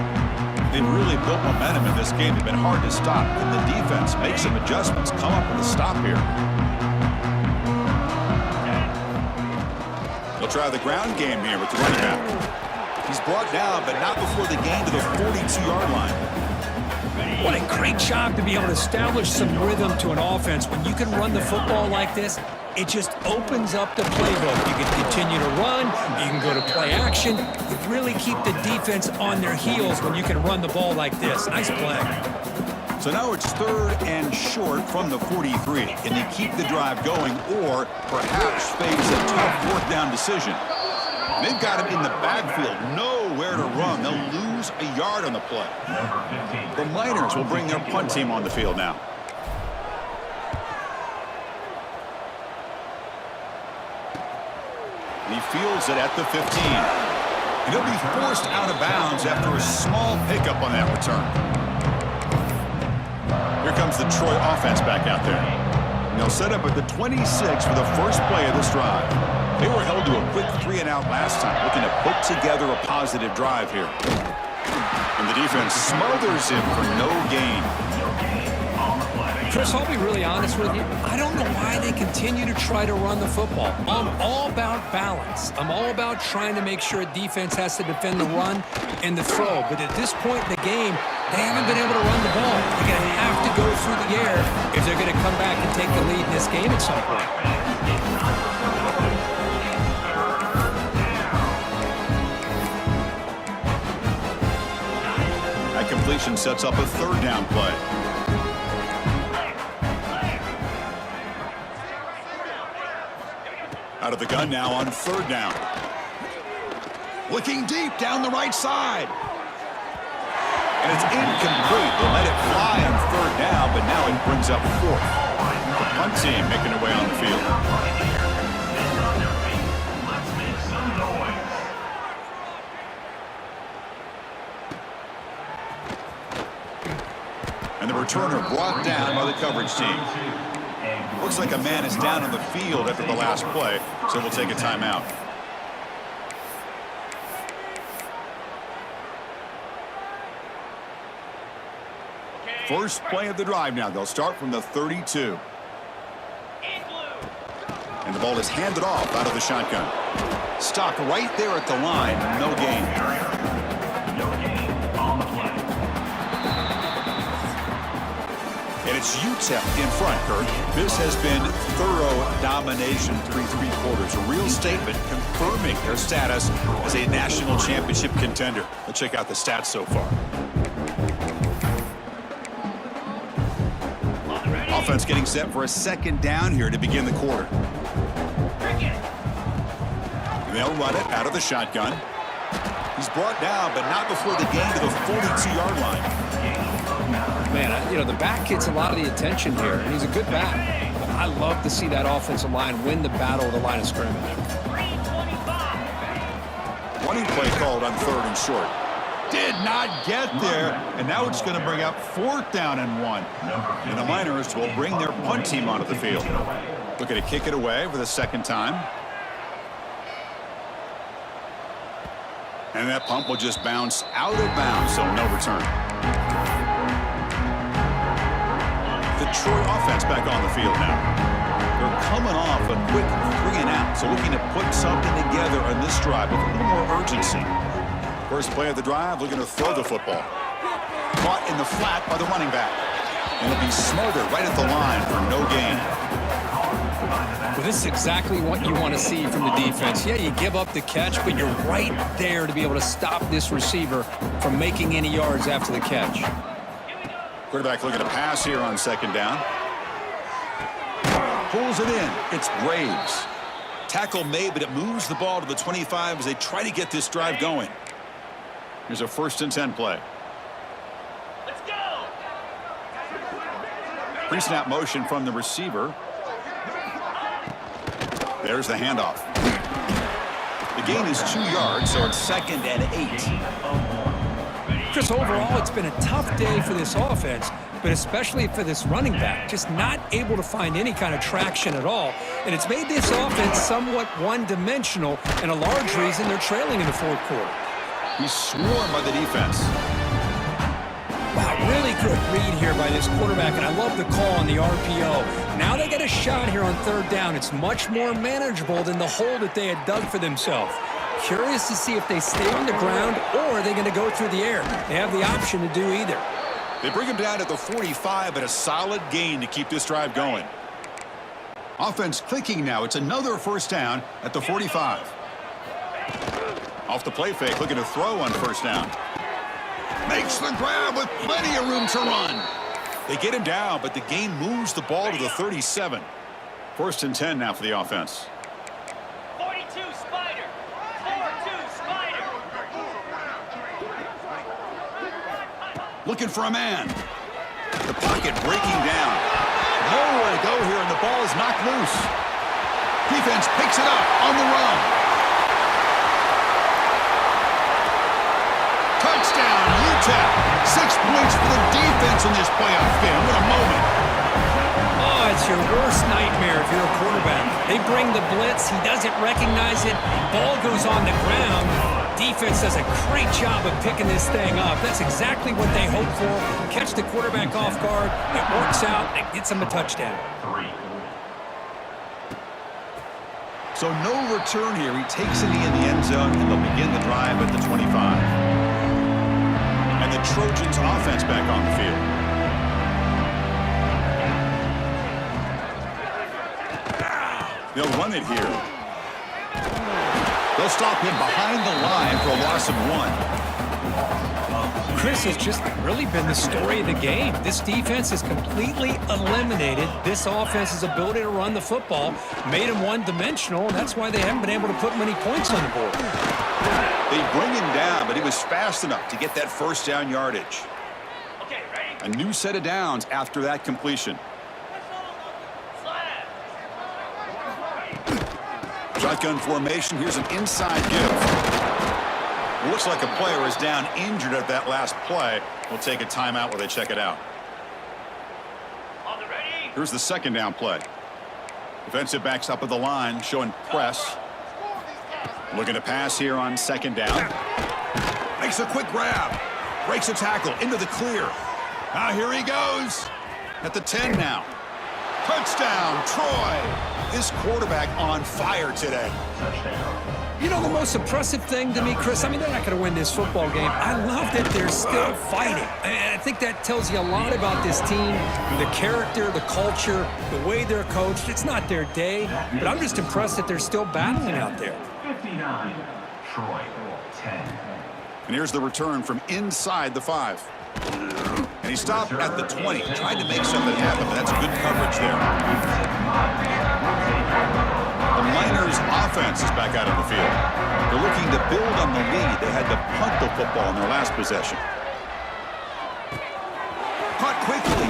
They've really built momentum in this game. They've been hard to stop. Can the defense make some adjustments, come up with a stop here? They'll try the ground game here with the running back. He's brought down, but not before the gain to the 42-yard line. What a great job to be able to establish some rhythm to an offense. When you can run the football like this, it just opens up the playbook. You can continue to run. You can go to play action. You really keep the defense on their heels when you can run the ball like this. Nice play. So now it's 3rd and short from the 43. Can they keep the drive going or perhaps face a tough fourth down decision? They've got him in the backfield, nowhere to run. They'll lose a yard on the play. The Miners will bring their punt team on the field now. He fields it at the 15. And he'll be forced out of bounds after a small pickup on that return. Here comes the Troy offense back out there. And they'll set up at the 26 for the first play of this drive. They were held to a quick 3-and-out last time, looking to put together a positive drive here. And the defense smothers him for no gain. Chris, I'll be really honest with you. I don't know why they continue to try to run the football. I'm all about balance. I'm all about trying to make sure defense has to defend the run and the throw. But at this point in the game, they haven't been able to run the ball. They're going to have to go through the air if they're going to come back and take the lead in this game at some point. Completion sets up a 3rd down play. Out of the gun now on 3rd down. Looking deep down the right side. And it's incomplete. They let it fly on 3rd down, but now it brings up 4th. The punt team making their way on the field. And the returner brought down by the coverage team. Looks like a man is down on the field after the last play, so we'll take a timeout. First play of the drive now. They'll start from the 32. And the ball is handed off out of the shotgun. Stopped right there at the line. No gain. No gain on the play. And it's UTEP in front, Kurt. This has been thorough domination through 3 quarters. A real statement confirming their status as a national championship contender. Let's check out the stats so far. Offense getting set for a second down here to begin the quarter. They'll run it out of the shotgun. He's brought down, but not before the gain to the 42-yard line. Man, you know, the back gets a lot of the attention here, and he's a good back. But I love to see that offensive line win the battle of the line of scrimmage. Running play called on 3rd and short. Did not get there, and now it's going to bring up 4th down and 1. And the Miners will bring their punt team onto the field. Looking to kick it away for the second time. And that punt will just bounce out of bounds, so no return. The Troy offense back on the field now. They're coming off a quick 3 and out, so looking to put something together on this drive with a little more urgency. First play of the drive, looking to throw the football. Caught in the flat by the running back. And it'll be smothered right at the line for no gain. Well, this is exactly what you want to see from the defense. Yeah, you give up the catch, but you're right there to be able to stop this receiver from making any yards after the catch. Quarterback looking to pass here on second down. Pulls it in. It's Braves. Tackle made, but it moves the ball to the 25 as they try to get this drive going. Here's a 1st and 10 play. Let's go. Pre-snap motion from the receiver. There's the handoff. The gain is 2 yards, so it's 2nd and 8. Chris, overall, it's been a tough day for this offense, but especially for this running back. Just not able to find any kind of traction at all. And it's made this offense somewhat one-dimensional, and a large reason they're trailing in the 4th quarter. He's swarmed by the defense. Wow, really good read here by this quarterback, and I love the call on the RPO. Now they get a shot here on 3rd down. It's much more manageable than the hole that they had dug for themselves. Curious to see if they stay on the ground or are they going to go through the air. They have the option to do either. They bring him down at the 45, but a solid gain to keep this drive going. Offense clicking now. It's another 1st down at the 45. Off the play fake, looking to throw on 1st down. Makes the grab with plenty of room to run. They get him down, but the gain moves the ball to the 37. 1st and 10 now for the offense. 42 Spider. 4-2 Spider. Looking for a man. The pocket breaking down. Nowhere to go here, and the ball is knocked loose. Defense picks it up on the run. Touchdown, UTEP. 6 points for the defense in this playoff game. What a moment. Oh, it's your worst nightmare if you're a quarterback. They bring the blitz. He doesn't recognize it. Ball goes on the ground. Defense does a great job of picking this thing up. That's exactly what they hope for. Catch the quarterback off guard. It works out. It gets them a touchdown. 3. So no return here. He takes it in the end zone, and they'll begin the drive at the 25. And the Trojans offense back on the field. They'll run it here. They'll stop him behind the line for a loss of 1. Chris, has just really been the story of the game. This defense has completely eliminated this offense's ability to run the football, made them one-dimensional, and that's why they haven't been able to put many points on the board. They bring him down, but he was fast enough to get that 1st down yardage. Okay, ready? A new set of downs after that completion. Shotgun formation. Here's an inside give. Looks like a player is down injured at that last play. We'll take a timeout while they check it out. On the ready? Here's the 2nd down play. Defensive backs up at the line, showing press. Looking to pass here on 2nd down. Makes a quick grab. Breaks a tackle into the clear. Here he goes. At the 10 now. Touchdown, Troy. This quarterback on fire today. You know, the most impressive thing to me, Chris, I mean, they're not going to win this football game. I love that they're still fighting. And I think that tells you a lot about this team, the character, the culture, the way they're coached. It's not their day, but I'm just impressed that they're still battling out there. 59, Troy, 10. And here's the return from inside the 5. And he stopped at the 20. Tried to make something happen, but that's good coverage there. The Miners' offense is back out on the field. They're looking to build on the lead. They had to punt the football in their last possession. Caught quickly.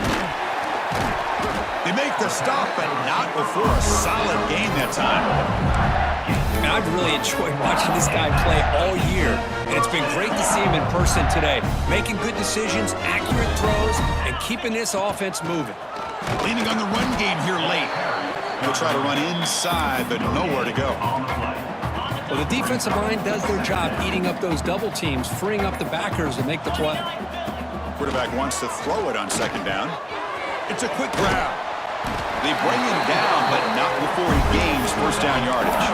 They make the stop, but not before a solid game that time. I've really enjoyed watching this guy play all year, and it's been great to see him in person today, making good decisions, accurate throws, and keeping this offense moving. Leaning on the run game here late. They'll try to run inside, but nowhere to go. Well, the defensive line does their job eating up those double teams, freeing up the backers to make the play. Quarterback wants to throw it on second down. It's a quick grab. They bring him down, but not before he gains first down yardage.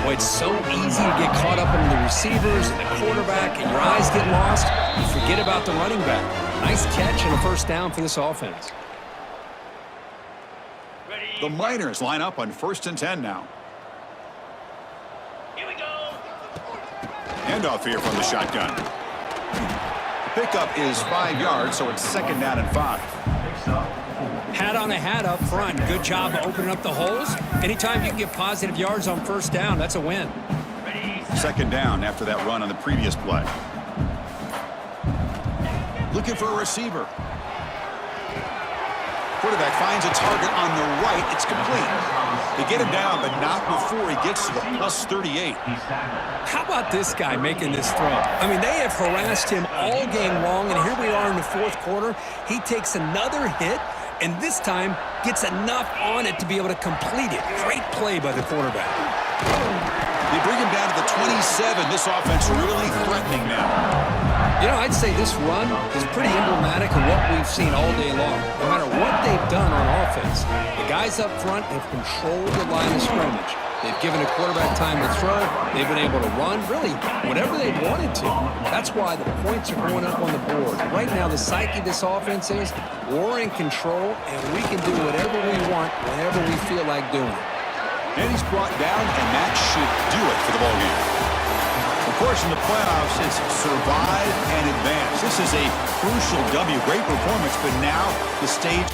Boy, it's so easy to get caught up in the receivers and the quarterback, and your eyes get lost. You forget about the running back. Nice catch and a first down for this offense. The Miners line up on 1st and 10 now. Here we go. Handoff here from the shotgun. Pickup is 5 yards, so it's 2nd down and 5. Hat on a hat up front. Good job of opening up the holes. Anytime you can get positive yards on first down, that's a win. 2nd down after that run on the previous play. Looking for a receiver. Quarterback finds a target on the right. It's complete. They get him down, but not before he gets to the +38. How about this guy making this throw? I mean, they have harassed him all game long, and here we are in the 4th quarter. He takes another hit, and this time gets enough on it to be able to complete it. Great play by the quarterback. They bring him down to the 27. This offense really threatening now. You know, I'd say this run is pretty emblematic of what we've seen all day long. No matter what they've done on offense, the guys up front have controlled the line of scrimmage. They've given a quarterback time to throw. They've been able to run, really, whatever they wanted to. That's why the points are going up on the board. Right now, the psyche of this offense is we're in control, and we can do whatever we want whenever we feel like doing it. And he's brought down, and that should do it for the ballgame. Of course, in the playoffs, it's survive and advance. This is a crucial W. Great performance, but now the stage...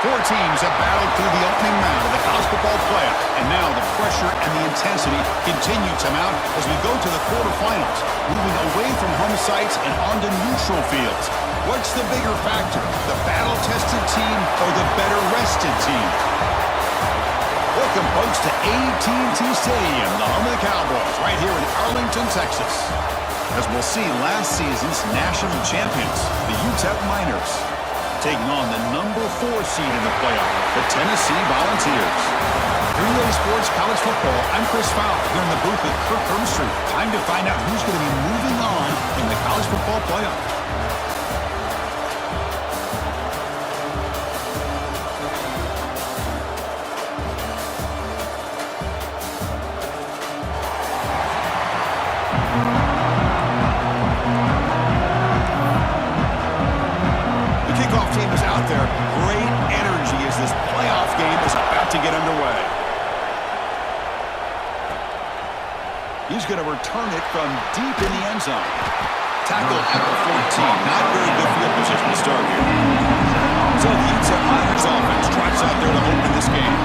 Four teams have battled through the opening round of the college football playoff, and now the pressure and the intensity continue to mount as we go to the quarterfinals, moving away from home sites and onto neutral fields. What's the bigger factor, the battle-tested team or the better-rested team? Welcome, folks, to AT&T Stadium, the home of the Cowboys, right here in Arlington, Texas. As we'll see last season's national champions, the UTEP Miners, taking on the number 4 seed in the playoff, the Tennessee Volunteers. 3A Sports College Football, I'm Chris Fowler, here in the booth with Kirk Herbstreit. Time to find out who's going to be moving on in the college football playoff. He's going to return it from deep in the end zone. Tackle at the 14. Not very good field position to start here. So the UTEP Miners offense trots out there to open this game.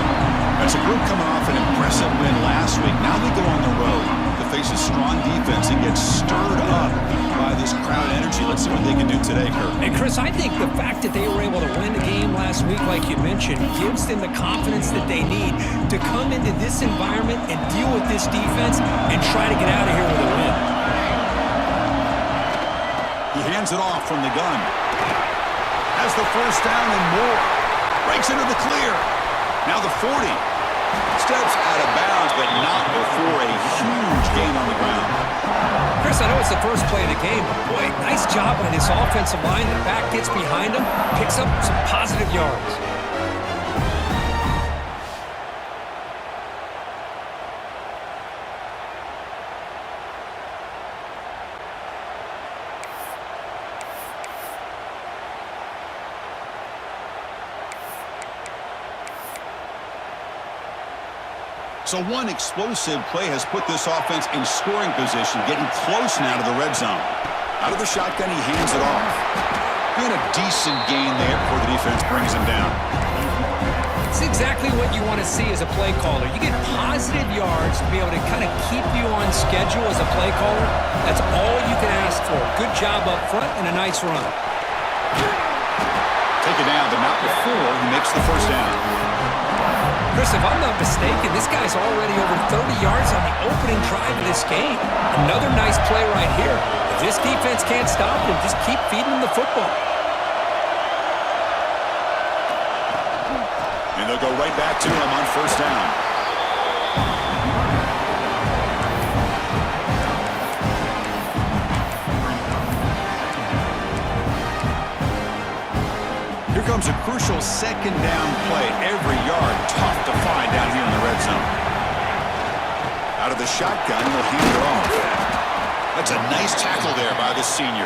That's a group coming off an impressive win last week. Now they go on the road to face a strong defense and get stirred up by this crowd energy. Let's see what they can do today, Kirk. Hey, Chris, I think the fact that they were able to win the game last week, like you mentioned, gives them the confidence that they need to come into this environment and deal with this defense and try to get out of here with a win. He hands it off from the gun. Has the first down and more. Breaks into the clear. Now the 40. Steps out of bounds, but not before a huge gain on the ground. Chris, I know it's the first play of the game, but boy, nice job by this offensive line. The back gets behind him, picks up some positive yards. So one explosive play has put this offense in scoring position, getting close now to the red zone. Out of the shotgun, he hands it off. Being a decent gain there before the defense brings him down. It's exactly what you want to see as a play caller. You get positive yards to be able to kind of keep you on schedule as a play caller. That's all you can ask for. Good job up front and a nice run. Take it down, but not before he makes the first down. Chris, if I'm not mistaken, this guy's already over 30 yards on the opening drive of this game. Another nice play right here. If this defense can't stop him, just keep feeding him the football. And they'll go right back to him on first down. Here comes a crucial second down play. Every yard tough to find down here in the red zone. Out of the shotgun, he'll hand it off. That's a nice tackle there by the senior.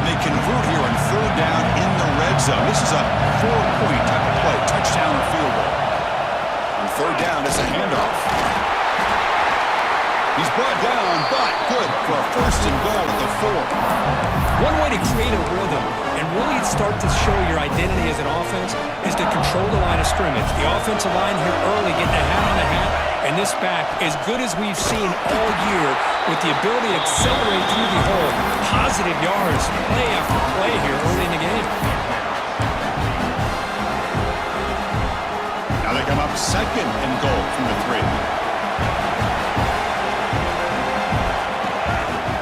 They convert here on third down in the red zone. This is a 4-point type of play, touchdown or field goal. On third down, it's a handoff. He's brought down, but good for a first and goal at the 4. One way to create a rhythm and really start to show your identity as an offense is to control the line of scrimmage. The offensive line here early getting a hat on the hat, and this back, as good as we've seen all year, with the ability to accelerate through the hole. Positive yards, play after play here early in the game. Now they come up second and goal from the 3.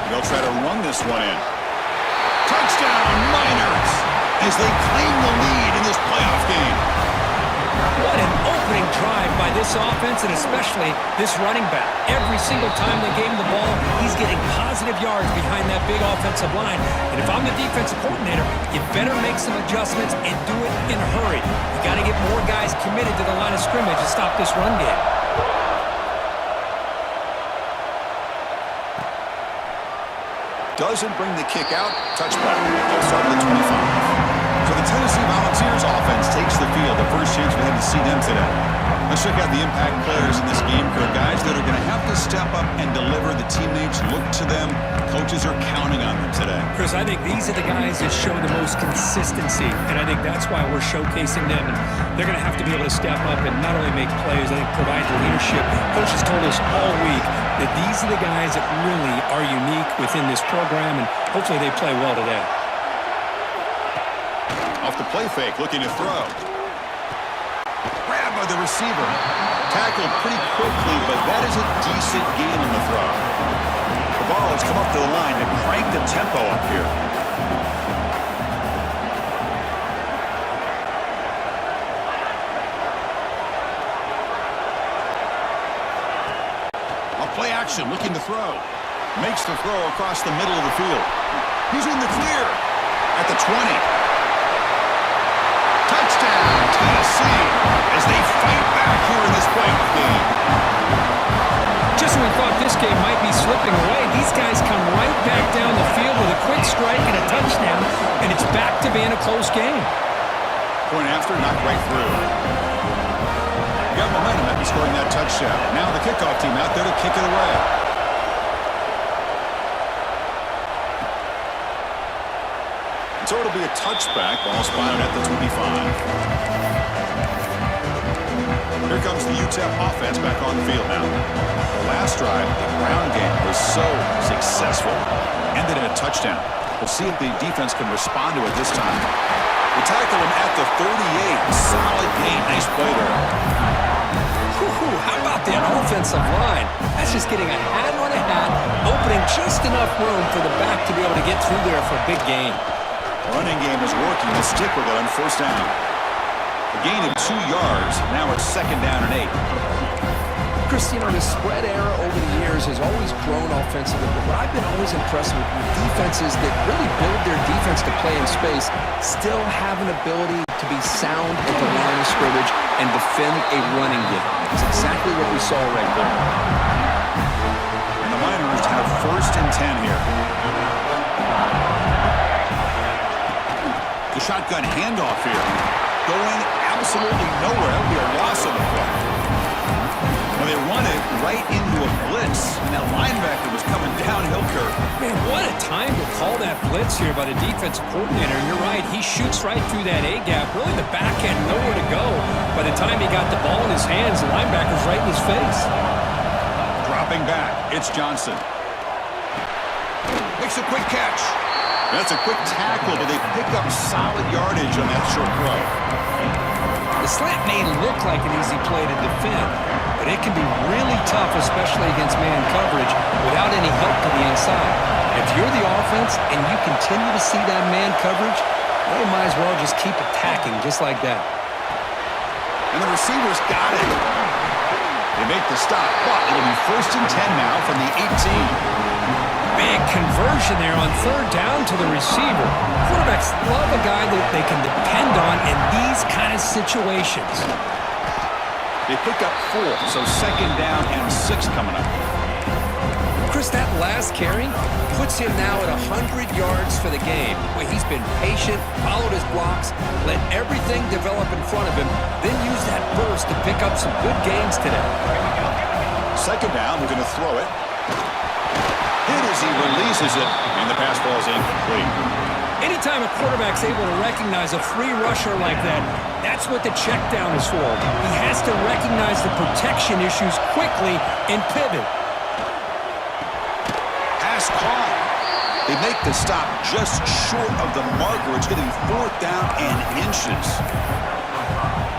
They'll try to run this one in. Touchdown, Miners, as they claim the lead in this playoff game. What an opening drive by this offense, and especially this running back. Every single time they gave him the ball, he's getting positive yards behind that big offensive line. And if I'm the defensive coordinator, you better make some adjustments and do it in a hurry. You got to get more guys committed to the line of scrimmage to stop this run game. Doesn't bring the kick out. Touchback. They'll start at the 25. So the Tennessee Volunteers offense takes the field. The first chance we had to see see them today. Let's check out the impact players in this game for guys that are going to have to step up and deliver. The teammates look to them. Coaches are counting on them today. Chris, I think these are the guys that show the most consistency, and I think that's why we're showcasing them. And they're going to have to be able to step up and not only make plays, I think provide the leadership. Coaches told us all week that these are the guys that really are unique within this program, and hopefully they play well today. Off the play fake, looking to throw. Grabbed by the receiver. Tackled pretty quickly, but that is a decent gain on the throw. The ball has come up to the line to crank the tempo up here. On play action, looking to throw. Makes the throw across the middle of the field. He's in the clear at the 20. Touchdown, Tennessee, as they fight back here in this playoff game. Just when we thought this game might be slipping away, these guys come right back down the field with a quick strike and a touchdown, and it's back to being a close game. Point after, knocked right through. Got momentum after scoring that touchdown. Now the kickoff team out there to kick it away. So it'll be a touchback, ball spotted at the 25. Here comes the UTEP offense back on the field now. The last drive, the ground game was so successful. Ended in a touchdown. We'll see if the defense can respond to it this time. We tackle him at the 38. Solid gain. Nice play there. How about that offensive line? That's just getting a hat on a hat, opening just enough room for the back to be able to get through there for a big gain. Running game is working. They'll stick with it on first down. A gain of 2 yards. Now it's second down and 8. Chris, you know, the spread era over the years has always grown offensively, but what I've been always impressed with defenses that really build their defense to play in space still have an ability to be sound at the line of scrimmage and defend a running game. That's exactly what we saw right there. And the Miners have first and 10 here. The shotgun handoff here. Going absolutely nowhere. That would be a loss on the play. Well, they run it right into a blitz. And that linebacker was coming downhill curve. Man, what a time to call that blitz here by the defensive coordinator. And you're right, he shoots right through that A-gap. Really, the back had nowhere to go. By the time he got the ball in his hands, the linebacker's right in his face. Dropping back, it's Johnson. Makes a quick catch. That's a quick tackle, but they pick up solid yardage on that short throw. The slant may look like an easy play to defend, but it can be really tough, especially against man coverage, without any help to the inside. If you're the offense and you continue to see that man coverage, well, you might as well just keep attacking just like that. And the receivers got it. They make the stop, but it'll be first and 10 now from the 18. Big conversion there on third down to the receiver. Quarterbacks love a guy that they can depend on in these kind of situations. They pick up 4, so second down and 6 coming up. Chris, that last carry puts him now at 100 yards for the game. Well, he's been patient, followed his blocks, let everything develop in front of him, then use that burst to pick up some good gains today. Second down, we're going to throw it. Hit as he releases it, and the pass ball is incomplete. Anytime a quarterback's able to recognize a free rusher like that, that's what the check down is for. He has to recognize the protection issues quickly and pivot. Pass caught. They make the stop just short of the marker. It's getting fourth down and inches.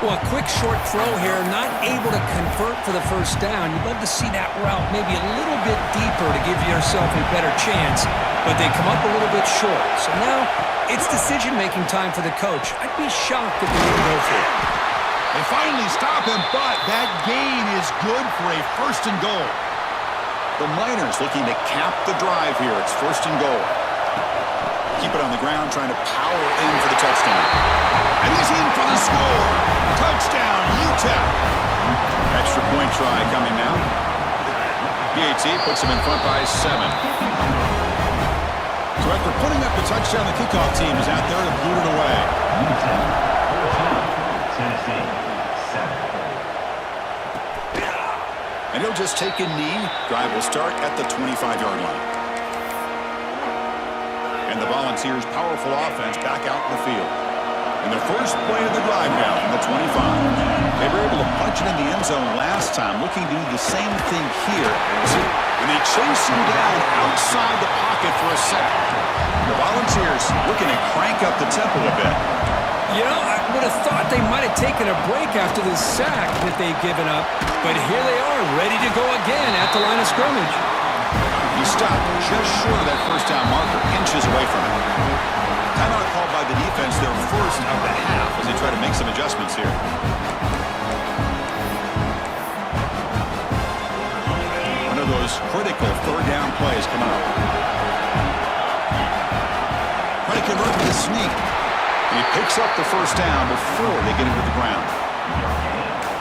Well, a quick short throw here, not able to convert for the first down. You'd love to see that route maybe a little bit deeper to give yourself a better chance, but they come up a little bit short. So now it's decision-making time for the coach. I'd be shocked if they didn't go for it. They finally stop him, but that gain is good for a first and goal. The Miners looking to cap the drive here. It's first and goal. Keep it on the ground, trying to power in for the touchdown. And he's in for the score. Touchdown, UTEP. Extra point try coming now. PAT puts him in front by 7. So after putting up the touchdown, the kickoff team is out there to boot it away. UTEP 14, Tennessee And he'll just take a knee. Drive will start at the 25-yard line. And the Volunteers' powerful offense back out in the field. And the first play of the drive now from the 25. They were able to punch it in the end zone last time, looking to do the same thing here. And they chase him down outside the pocket for a sack. The Volunteers looking to crank up the tempo a bit. You know, I would have thought they might have taken a break after this sack that they've given up. But here they are, ready to go again at the line of scrimmage. He stopped just short of that first down marker, inches away from it. Timeout called by the defense, their first of the half, as they try to make some adjustments here. One of those critical third down plays coming up. Trying to convert with a sneak. And he picks up the first down before they get into the ground.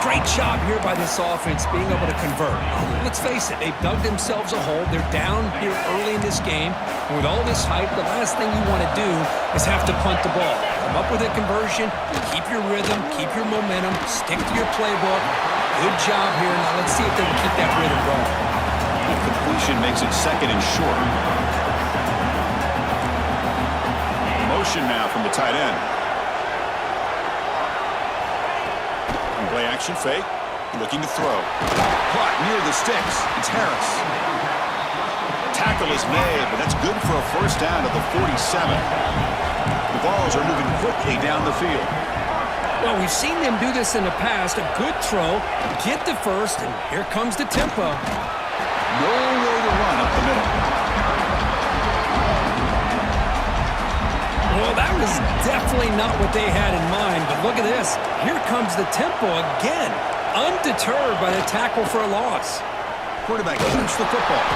Great job here by this offense being able to convert. Let's face it, they've dug themselves a hole. They're down here early in this game. And with all this hype, the last thing you want to do is have to punt the ball. Come up with a conversion, keep your rhythm, keep your momentum, stick to your playbook. Good job here. Now let's see if they can keep that rhythm going. The completion makes it second and short. Motion now from the tight end. Play action fake, looking to throw. Caught near the sticks. It's Harris. Tackle is made, but that's good for a first down at the 47. The balls are moving quickly down the field. Well, we've seen them do this in the past. A good throw, get the first, and here comes the tempo. Nowhere to run up the middle. Well, that was definitely not what they had in mind, but look at this. Here comes the tempo again, undeterred by the tackle for a loss. Quarterback keeps the football.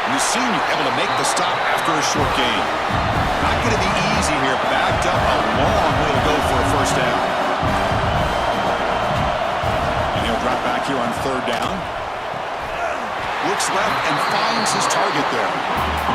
And the senior able to make the stop after a short gain. Not going to be easy here. Backed up a long way to go for a first down. And he'll drop back here on third down. Looks left and finds his target there.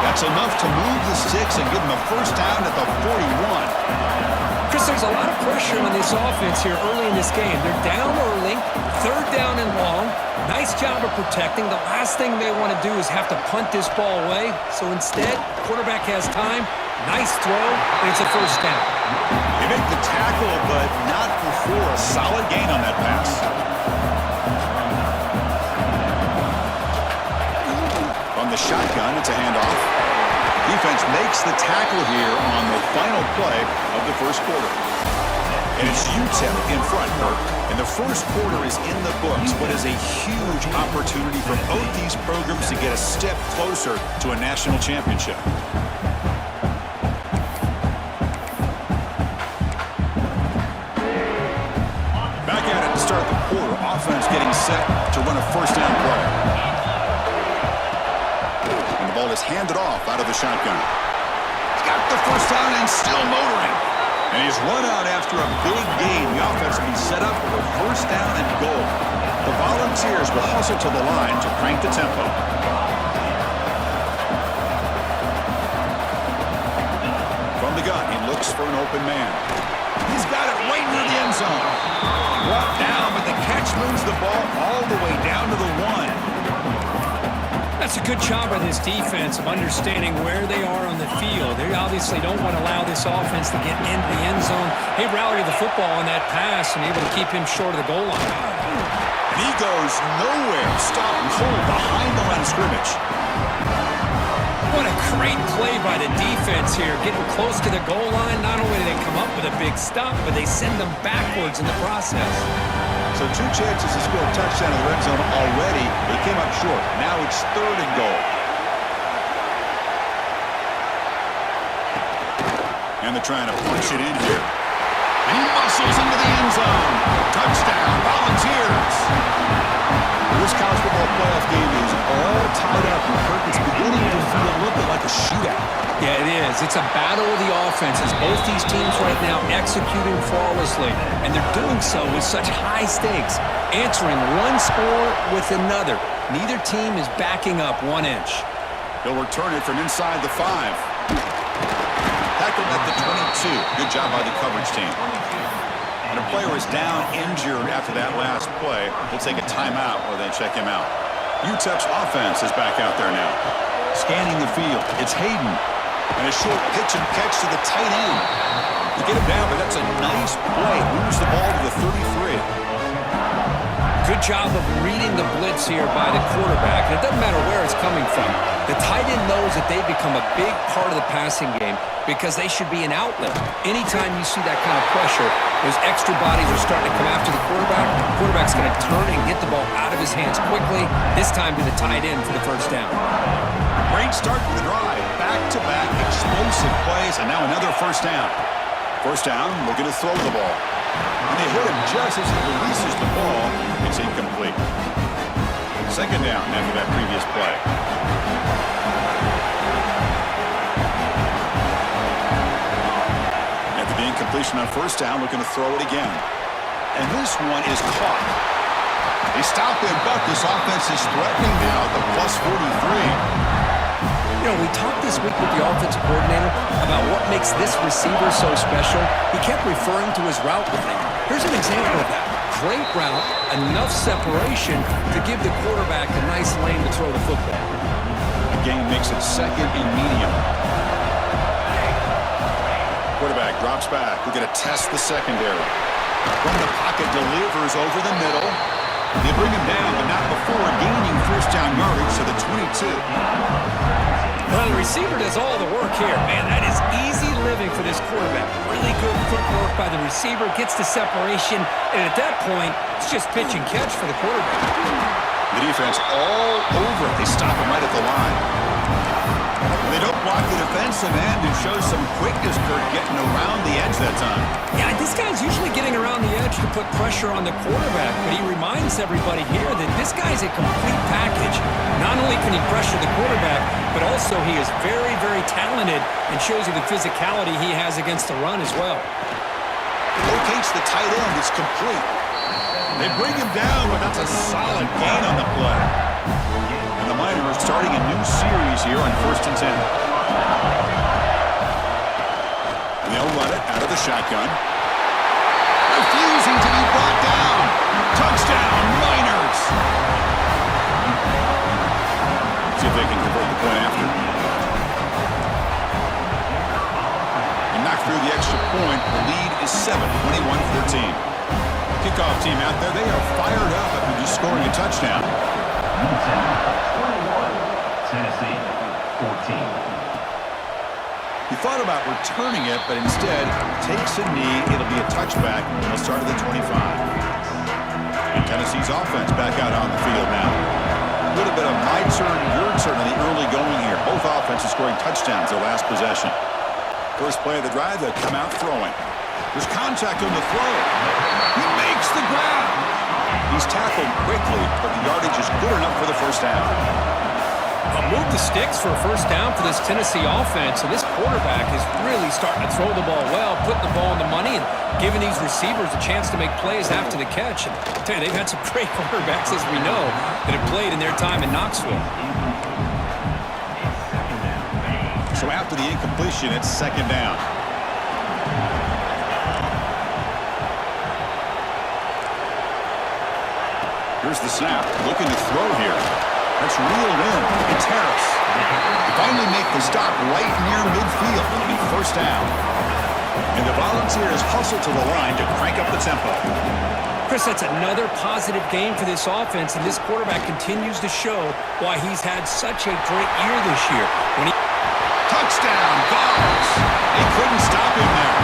That's enough to move the sticks and give him a first down at the 41. Chris, there's a lot of pressure on this offense here early in this game. They're down early, third down and long. Nice job of protecting. The last thing they want to do is have to punt this ball away. So instead, quarterback has time. Nice throw, and it's a first down. They make the tackle, but not before a solid gain on that pass. From the shotgun, it's a handoff. Defense makes the tackle here on the final play of the first quarter. And it's UTEP in front, Bert. And the first quarter is in the books, but is a huge opportunity for both these programs to get a step closer to a national championship. Back at it to start the quarter. Offense getting set to run a first down play. And the ball is handed off out of the shotgun. He's got the first down and still motoring. And he's run out after a big gain. The offense will be set up for a first down and goal. The Volunteers will hustle to the line to crank the tempo. From the gun, he looks for an open man. He's got it right near the end zone. Brought down, but the catch moves the ball all the way down to the 1. That's a good job by this defense of understanding where they are on the field. They obviously don't want to allow this offense to get into the end zone. They rallied the football on that pass and able to keep him short of the goal line. And he goes nowhere. Stop cold behind the line of scrimmage. What a great play by the defense here. Getting close to the goal line. Not only do they come up with a big stop, but they send them backwards in the process. So 2 chances to score a touchdown in the red zone already. They came up short. Now it's third and goal. And they're trying to punch it in here. And he muscles into the end zone. Touchdown, Volunteers. This college football playoff game is all tied up. And Kirk, it's beginning to feel a little bit like a shootout. Yeah, it is. It's a battle of the offenses. Both these teams right now executing flawlessly, and they're doing so with such high stakes, answering one score with another. Neither team is backing up 1 inch. He'll return it from inside the 5. Tackled at the 22. Good job by the coverage team. And a player is down injured after that last play. They'll take a timeout or they check him out. UTEP's offense is back out there now. Scanning the field, it's Hayden. And a short pitch and catch to the tight end. You get him down, but that's a nice play. Moves the ball to the 33. Good job of reading the blitz here by the quarterback. And it doesn't matter where it's coming from. The tight end knows that they become a big part of the passing game because they should be an outlet. Anytime you see that kind of pressure, those extra bodies are starting to come after the quarterback. The quarterback's going to turn and get the ball out of his hands quickly, this time to the tight end for the first down. Great start to the drive. Back-to-back explosive plays, and now another first down. First down, looking to throw the ball. And they hit him just as he releases the ball. It's incomplete. Second down after that previous play. After the incompletion on first down, looking to throw it again. And this one is caught. They stop him, but this offense is threatening now at the plus 43. You know, we talked this week with the offensive coordinator about what makes this receiver so special. He kept referring to his route running. Here's an example of that. Great route, enough separation to give the quarterback a nice lane to throw the football. The game makes it second and medium. Quarterback drops back. We're going to test the secondary. From the pocket, delivers over the middle. They bring him down, but not before gaining first down yardage to the 22. Well, the receiver does all the work here. Man, that is easy living for this quarterback. Really good footwork by the receiver, gets the separation, and at that point, it's just pitch and catch for the quarterback. The defense all over it. They stop him right at the line. They don't block the defensive end and show some quickness for getting around the edge that time. Yeah, this guy's usually getting around the edge to put pressure on the quarterback, but he reminds everybody here that this guy's a complete package. Not only can he pressure the quarterback, but also he is very, very talented and shows you the physicality he has against the run as well. Locates the tight end. It's complete. They bring him down, but that's a solid gain on the play. And the Miners starting a new series here on 1st and 10. And they'll run it out of the shotgun. Refusing to be brought down. Touchdown, Miners. See if they can convert the point after. And knock through the extra point. The lead is 7, 21-14. Kickoff team out there, they are fired up after just scoring a touchdown. UTEP 21, Tennessee 14. He thought about returning it, but instead takes a knee. It'll be a touchback, and he'll start at the 25. And Tennessee's offense back out on the field now. A little bit of my turn, your turn in the early going here. Both offenses scoring touchdowns their last possession. First play of the drive, they'll come out throwing. There's contact on the throw. He makes the grab. He's tackled quickly, but the yardage is good enough for the first down. Move the sticks for a first down for this Tennessee offense, and this quarterback is really starting to throw the ball well, putting the ball on the money, and giving these receivers a chance to make plays after the catch. And I tell you, they've had some great quarterbacks, as we know, that have played in their time in Knoxville. So after the incompletion, it's second down. Here's the snap, looking to throw here. That's reeled in. It's Harris. They finally make the stop right near midfield. It'll be first down. And the Volunteers hustle to the line to crank up the tempo. Chris, that's another positive game for this offense, and this quarterback continues to show why he's had such a great year this year. Touchdown, Vols! They couldn't stop him there.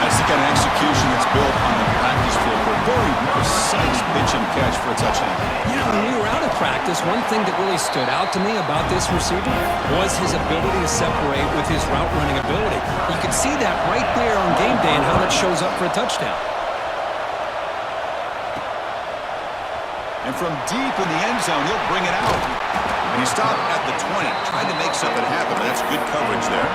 That's the kind of execution that's built on the practice field for a very precise pitch and catch for a touchdown. You know, when we were out of practice, one thing that really stood out to me about this receiver was his ability to separate with his route running ability. You can see that right there on game day and how that shows up for a touchdown. And from deep in the end zone, he'll bring it out. And he stopped at the 20, trying to make something happen, but that's good coverage there.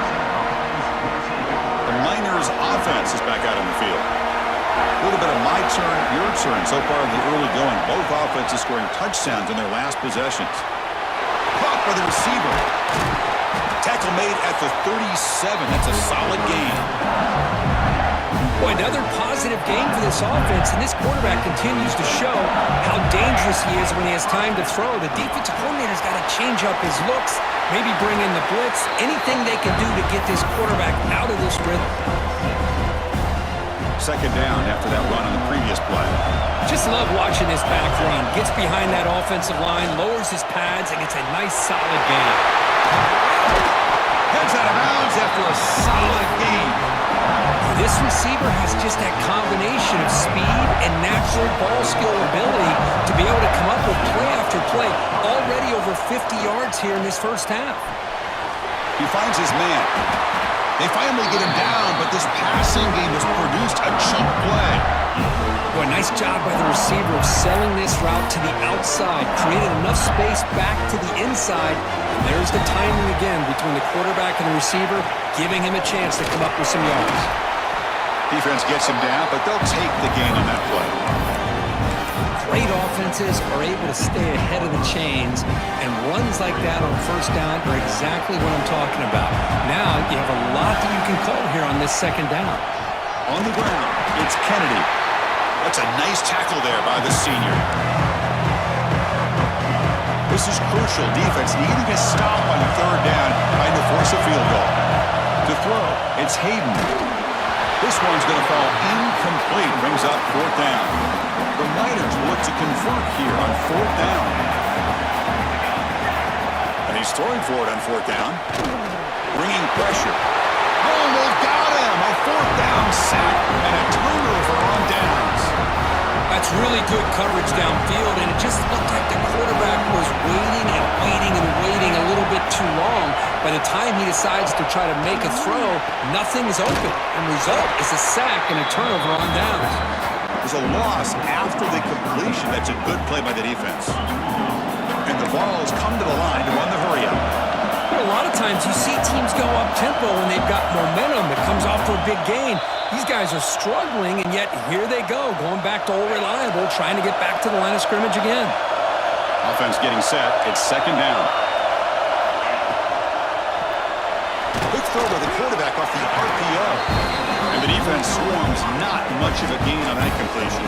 The Miners' offense is back out on the field. A little bit of my turn, your turn so far in the early going. Both offenses scoring touchdowns in their last possessions. Caught by the receiver. Tackle made at the 37. That's a solid gain. Boy, another positive game for this offense, and this quarterback continues to show how dangerous he is when he has time to throw. The defensive coordinator's got to change up his looks, maybe bring in the blitz, anything they can do to get this quarterback out of this rhythm. Second down after that run on the previous play. Just love watching this back run. Gets behind that offensive line, lowers his pads, and gets a nice solid gain. Heads out of bounds after a solid gain. This receiver has just that combination of speed and natural ball skill ability to be able to come up with play after play. Already over 50 yards here in this first half. He finds his man. They finally get him down, but this passing game has produced a chunk play. Boy, nice job by the receiver of selling this route to the outside, created enough space back to the inside. And there's the timing again between the quarterback and the receiver, giving him a chance to come up with some yards. Defense gets him down, but they'll take the gain on that play. Great offenses are able to stay ahead of the chains, and runs like that on first down are exactly what I'm talking about. Now you have a lot that you can call here on this second down. On the ground, it's Kennedy. That's a nice tackle there by the senior. This is crucial. Defense needing a stop on third down, trying to force a field goal. To throw, it's Hayden. This one's going to fall incomplete. Brings up fourth down. The Miners will look to convert here on fourth down. And he's throwing for it on fourth down. Bringing pressure. Oh, they've got him. A fourth down sack and a turnover on downs. That's really good coverage downfield, and it just looked like the quarterback was waiting and waiting and waiting a little bit too long. By the time he decides to try to make a throw, nothing's open. And the result is a sack and a turnover on downs. There's a loss after the completion. That's a good play by the defense. And the ball's come to the line to run the hurry-up. A lot of times you see teams go up-tempo when they've got momentum that comes off for a big gain. These guys are struggling, and yet here they go, going back to old reliable, trying to get back to the line of scrimmage again. Offense getting set. It's second down. Quick throw by the quarterback off the RPO. And the defense swarms. Not much of a gain on that completion.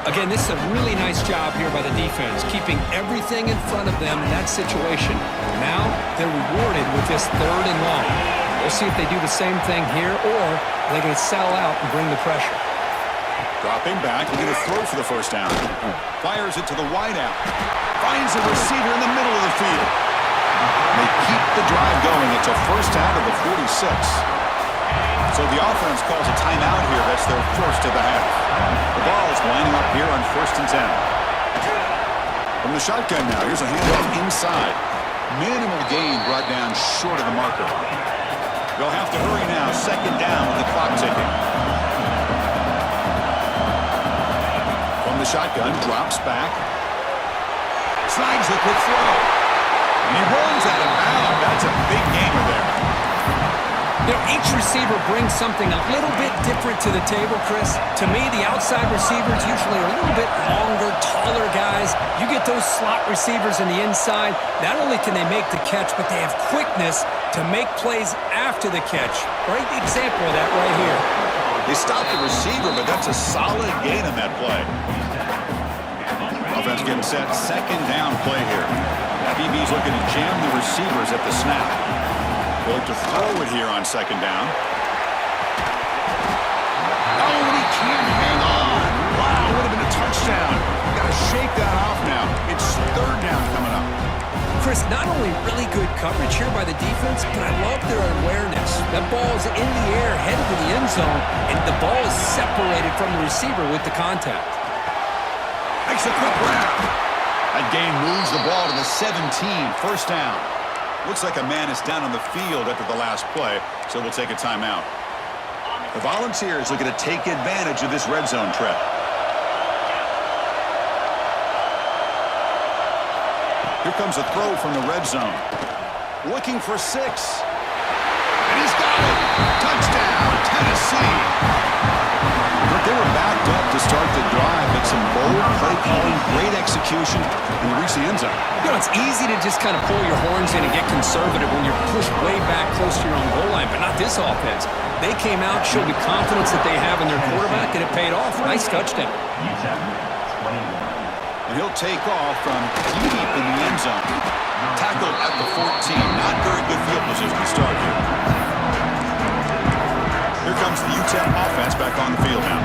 Again, this is a really nice job here by the defense, keeping everything in front of them in that situation. Now they're rewarded with this third and long. We'll see if they do the same thing here, or they're going to sell out and bring the pressure. Dropping back, we're going to throw for the first down. Fires it to the wideout. Finds a receiver in the middle of the field. They keep the drive going. It's a first down to the 46. So the offense calls a timeout here. That's their first of the half. The ball is lining up here on 1st and 10. From the shotgun now, here's a handoff inside. Minimal gain brought down short of the marker. They'll have to hurry now. Second down with the clock ticking. From the shotgun, drops back. Slides the quick throw. And he runs out of bounds. That's a big gainer there. You know, each receiver brings something a little bit different to the table, Chris. To me, the outside receivers usually are a little bit longer, taller guys. You get those slot receivers in the inside, not only can they make the catch, but they have quickness to make plays after the catch. Great example of that right here. They stopped the receiver, but that's a solid gain on that play. Offense getting set. Second down play here. BB's looking to jam the receivers at the snap. They'll look to throw it here on second down. Oh, and he can't hang on. Wow, would have been a touchdown. Got to shake that off now. It's third down coming up. Chris, not only really good coverage here by the defense, but I love their awareness. That ball is in the air, headed to the end zone, and the ball is separated from the receiver with the contact. Makes a quick grab. That gain moves the ball to the 17, first down. Looks like a man is down on the field after the last play, so we'll take a timeout. The Volunteers looking to take advantage of this red zone trip. Here comes a throw from the red zone. Looking for 6. And he's got it. Touchdown, Tennessee. But they were backed up to start the drive, but some bold play calling, great execution, and you reach the end zone. You know, it's easy to just kind of pull your horns in and get conservative when you're pushed way back close to your own goal line, but not this offense. They came out, showed the confidence that they have in their quarterback, and it paid off. Nice touchdown. UTEP, 21. And he'll take off from deep in the end zone. Tackled at the 14. Not very good field position to start here. Here comes the UTEP offense back on the field now.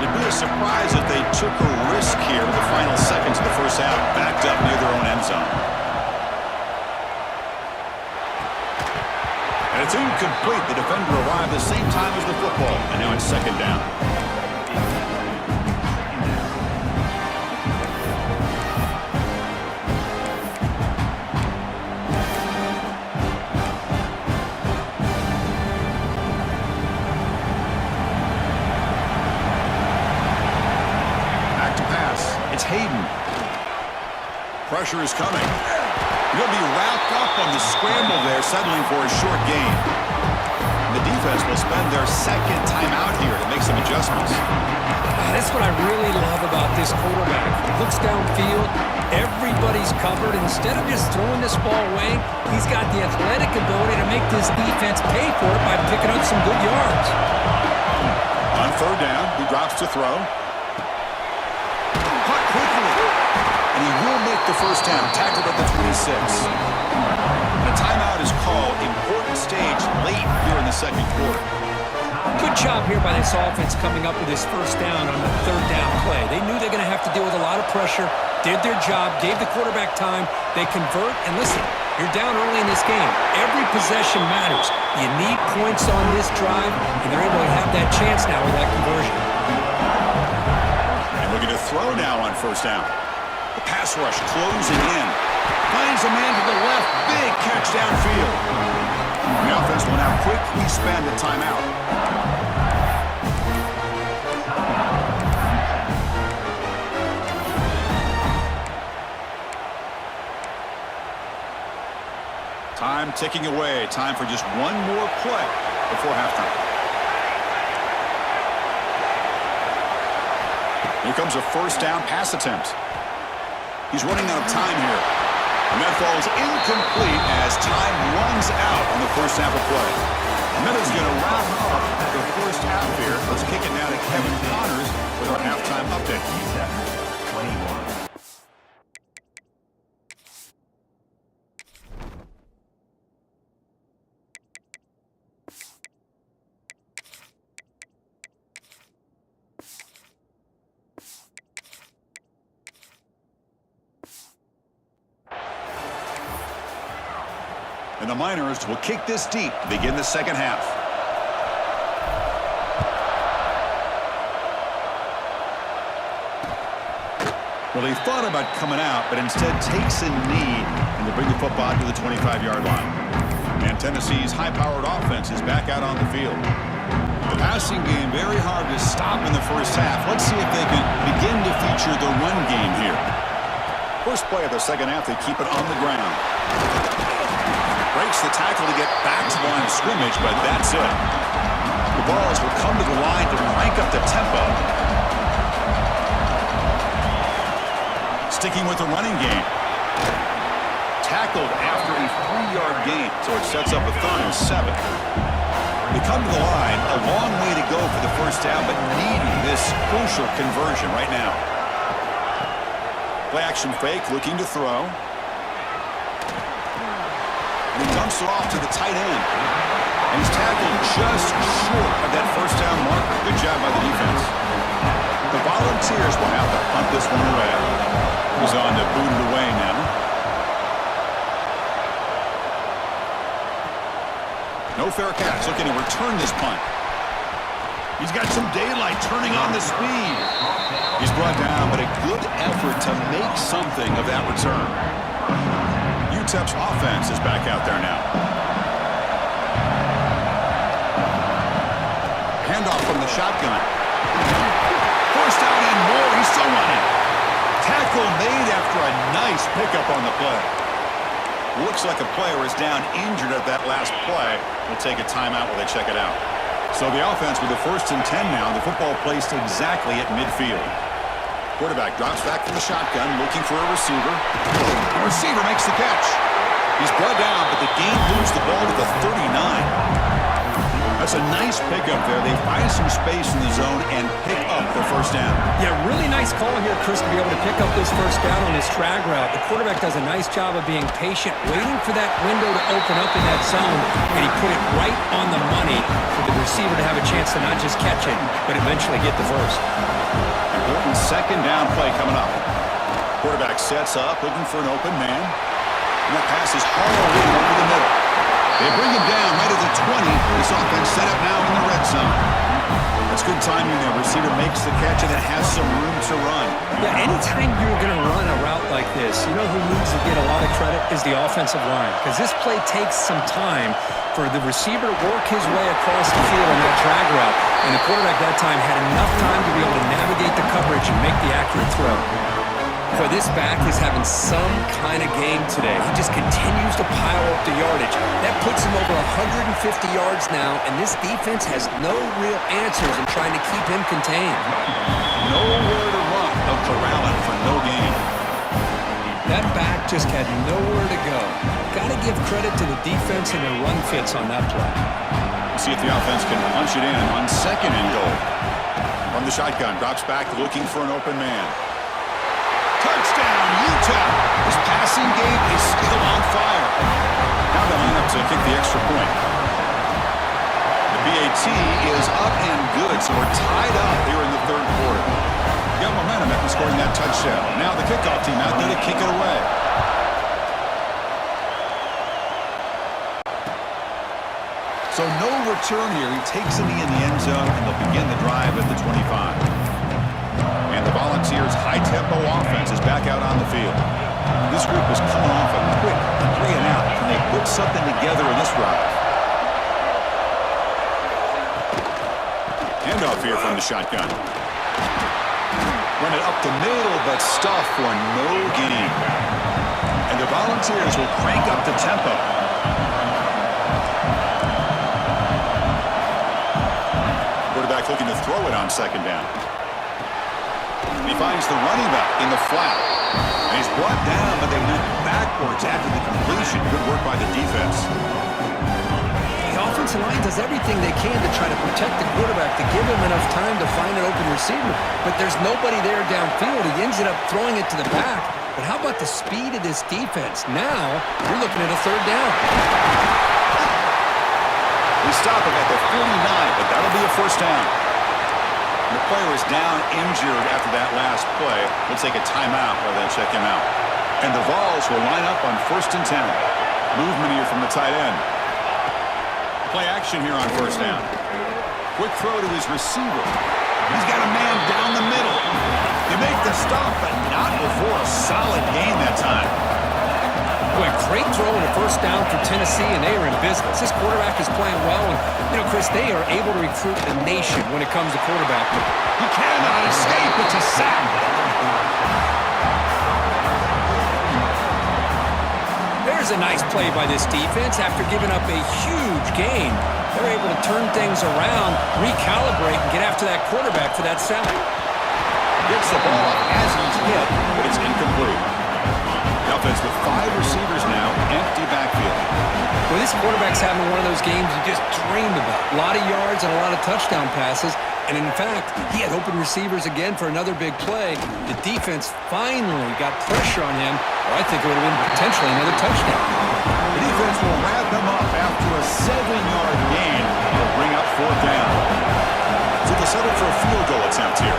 It'd be a surprise if they took a risk here in the final seconds of the first half, backed up near their own end zone. And it's incomplete. The defender arrived the same time as the football, and now it's second down. Pressure is coming. He'll be wrapped up on the scramble there, settling for a short gain. The defense will spend their second timeout here to make some adjustments. That's what I really love about this quarterback. He looks downfield. Everybody's covered. Instead of just throwing this ball away, he's got the athletic ability to make this defense pay for it by picking up some good yards. On third down, he drops to throw. Caught quickly. And he will make the first down, tackled at the 26. The timeout is called. Important stage late here in the second quarter. Good job here by this offense coming up with this first down on the third down play. They knew they're going to have to deal with a lot of pressure, did their job, gave the quarterback time. They convert, and listen, you're down early in this game. Every possession matters. You need points on this drive, and they're able to have that chance now with that conversion. And looking to throw now on first down. The pass rush closing in. Finds a man to the left. Big catch downfield. The offense will now quickly spend the timeout. Time ticking away. Time for just one more play before halftime. Here comes a first down pass attempt. He's running out of time here. And that falls incomplete as time runs out on the first half of play. Meta's going to wrap up the first half here. Let's kick it now to Kevin Connors with our halftime update. UTEP, 21. And the Miners will kick this deep to begin the second half. Well, he thought about coming out, but instead takes a knee and to bring the football to the 25-yard line. And Tennessee's high-powered offense is back out on the field. The passing game very hard to stop in the first half. Let's see if they can begin to feature the run game here. First play of the second half, they keep it on the ground. Breaks the tackle to get back to the line of scrimmage, but that's it. The Balls will come to the line to crank up the tempo. Sticking with the running game. Tackled after a 3-yard gain, so it sets up a third and 7. They come to the line, a long way to go for the first down, but needing this crucial conversion right now. Play action fake, looking to throw. And he dumps it off to the tight end. And he's tackled just short of that first down marker. Good job by the defense. The Volunteers will have to punt this one away. He's on to boot it away now. No fair catch. Looking to return this punt. He's got some daylight turning on the speed. He's brought down, but a good effort to make something of that return. UTEP's offense is back out there now. Handoff from the shotgun. First down and more. He's still running. Tackle made after a nice pickup on the play. Looks like a player is down injured at that last play. We'll take a timeout while they check it out. So the offense with the 1st and 10 now. The football placed exactly at midfield. Quarterback drops back from the shotgun, looking for a receiver. The receiver makes the catch. He's brought down, but the game moves the ball to the 39. That's a nice pickup there. They find some space in the zone and pick up the first down. Yeah, really nice call here, Chris, to be able to pick up this first down on this drag route. The quarterback does a nice job of being patient, waiting for that window to open up in that zone, and he put it right on the money for the receiver to have a chance to not just catch it, but eventually get the first. Important second down play coming up. Quarterback sets up, looking for an open man. And that pass is hauled in over the middle. They bring him down right at the 20. This offense set up now in the red zone. That's good timing there. Receiver makes the catch and it has some room to run. Yeah, anytime you're going to run a route like this, you know who needs to get a lot of credit is the offensive line. Because this play takes some time for the receiver to work his way across the field on that drag route. And the quarterback that time had enough time to be able to navigate the coverage and make the accurate throw. Boy, this back is having some kind of game today. He just continues to pile up the yardage. That puts him over 150 yards now, and this defense has no real answers in trying to keep him contained. Nowhere to run. They'll corral him for no gain. That back just had nowhere to go. Got to give credit to the defense and their run fits on that play. See if the offense can punch it in on 2nd and goal. From the shotgun, drops back looking for an open man. Touchdown, UTEP. This passing game is still on fire. Now the lineup to kick the extra point. The BAT is up and good, so we're tied up here in the 3rd quarter. Got momentum after scoring that touchdown. Now the kickoff team out there to kick it away. So no return here. He takes it in the end zone, and they'll begin the drive at the 25. And the Volunteers' high-tempo offense is back out on the field. This group is coming off a quick 3 and out. Can they put something together in this drive? Handoff here from the shotgun. Run it up the middle, but stuffed for no gain. And the Volunteers will crank up the tempo. Quarterback looking to throw it on 2nd down. He finds the running back in the flat. And he's brought down, but they went backwards after the completion. Good work by the defense. The offensive line does everything they can to try to protect the quarterback, to give him enough time to find an open receiver. But there's nobody there downfield. He ends up throwing it to the back. But how about the speed of this defense? Now, you're looking at a 3rd down. We stop him at the 49, but that'll be a 1st down. The player is down injured after that last play. We'll take a timeout while they check him out. And the Vols will line up on 1st and 10. Movement here from the tight end. Play action here on 1st down. Quick throw to his receiver. He's got a man down the middle. They make the stop, but not before a solid gain that time. Boy, great throw and a 1st down for Tennessee, and they are in business. This quarterback is playing well, and, you know, Chris, they are able to recruit the nation when it comes to quarterback. He cannot escape. It's a sack. There's a nice play by this defense. After giving up a huge gain, they're able to turn things around, recalibrate, and get after that quarterback for that sack. Gets the ball up as he's hit, but it's incomplete. The offense with 5 receivers now, empty backfield. Well, this quarterback's having one of those games you just dreamed about. A lot of yards and a lot of touchdown passes. And in fact, he had open receivers again for another big play. The defense finally got pressure on him. Well, I think it would have been potentially another touchdown. The defense will wrap him up after a 7-yard gain. They'll bring up 4th down. So they'll settle for a field goal attempt here.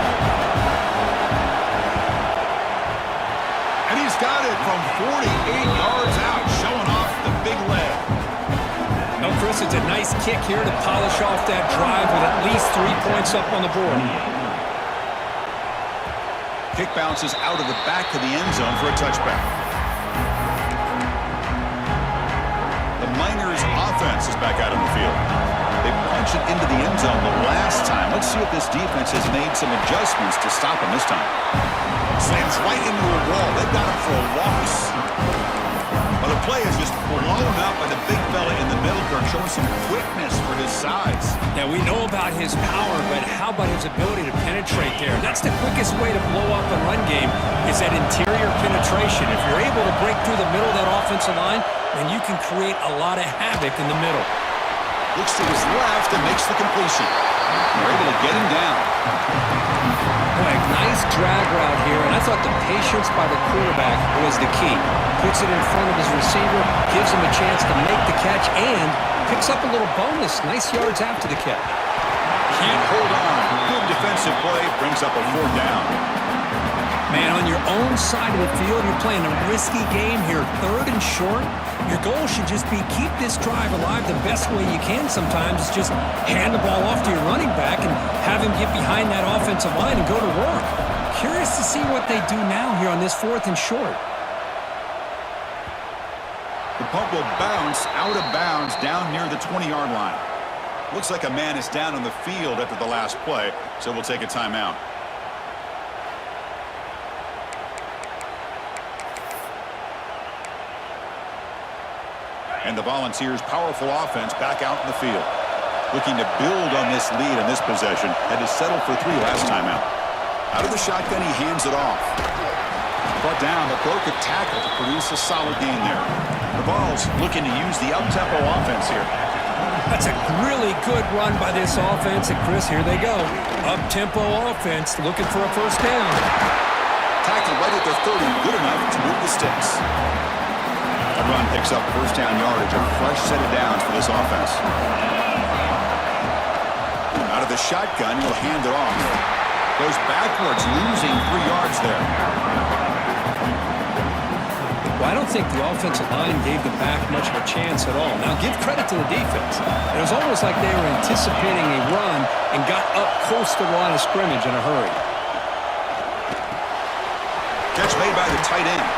And he's got it from 48 yards out, showing off the big leg. No, Chris, it's a nice kick here to polish off that drive with at least 3 points up on the board. Kick bounces out of the back of the end zone for a touchback. The Miners offense is back out on the field. They punched it into the end zone the last time. Let's see if this defense has made some adjustments to stop him this time. Slams right into a wall. They've got him for a loss. Well, the play is just blown up by the big fella in the middle, Kirk, showing some quickness for his size. Yeah, we know about his power, but how about his ability to penetrate there? That's the quickest way to blow up a run game, is that interior penetration. If you're able to break through the middle of that offensive line, then you can create a lot of havoc in the middle. Looks to his left and makes the completion. They're able to get him down. Boy, nice drag route here, and I thought the patience by the quarterback was the key. Puts it in front of his receiver, gives him a chance to make the catch, and picks up a little bonus. Nice yards after the catch. Can't hold on. Good defensive play. Brings up a 4th down. Man, on your own side of the field, you're playing a risky game here. 3rd and short. Your goal should just be keep this drive alive the best way you can sometimes. Is just hand the ball off to your running back and have him get behind that offensive line and go to work. Curious to see what they do now here on this 4th and short. The punt will bounce out of bounds down near the 20-yard line. Looks like a man is down on the field after the last play, so we'll take a timeout. And the Volunteers' powerful offense back out in the field. Looking to build on this lead in this possession. Had to settle for 3 last time out. Out of the shotgun, he hands it off. Brought down, but broke a tackle to produce a solid gain there. The Vols looking to use the up-tempo offense here. That's a really good run by this offense. And Chris, here they go. Up-tempo offense looking for a 1st down. Tackle right at their 30, good enough to move the sticks. The run picks up 1st down yardage, a fresh set of downs for this offense. Out of the shotgun, he'll hand it off. Goes backwards, losing 3 yards there. Well, I don't think the offensive line gave the back much of a chance at all. Now, give credit to the defense. It was almost like they were anticipating a run and got up close to the line of scrimmage in a hurry. Catch made by the tight end.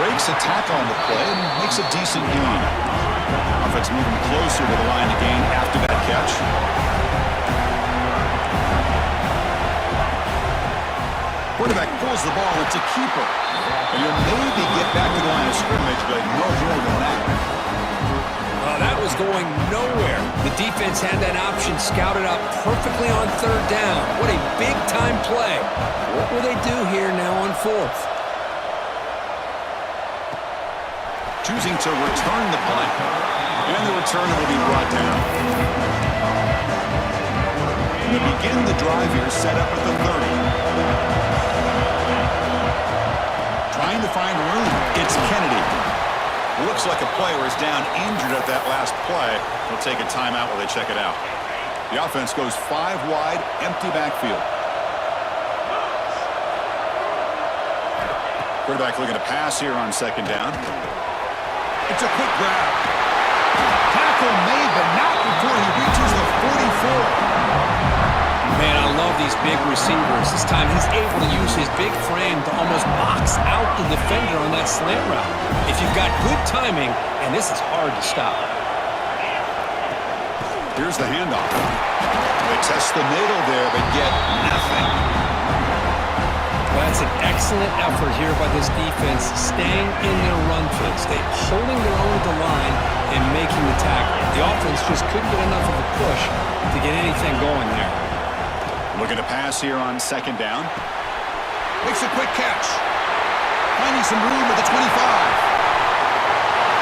Breaks a tackle on the play and makes a decent gain. Offense moving closer to the line of gain after that catch. Quarterback pulls the ball. It's a keeper. And you'll maybe get back to the line of scrimmage, but no more than that. That was going nowhere. The defense had that option scouted out perfectly on 3rd down. What a big-time play. What will they do here now on 4th? Choosing to return the punt. And the return will be brought down. To begin the drive here, set up at the 30. Trying to find room. It's Kennedy. Looks like a player is down injured at that last play. They'll take a timeout while they check it out. The offense goes 5 wide, empty backfield. Quarterback looking to pass here on 2nd down. It's a quick grab. Tackle made, but not before he reaches the 44. Man, I love these big receivers. This time he's able to use his big frame to almost box out the defender on that slant route. If you've got good timing, and this is hard to stop. Here's the handoff. They test the middle there, but get nothing. Well, that's an excellent effort here by this defense, staying in their run fix. They're holding their own at the line and making the tackle. The offense just couldn't get enough of a push to get anything going there. Looking to pass here on 2nd down. Makes a quick catch. Finding some room at the 25.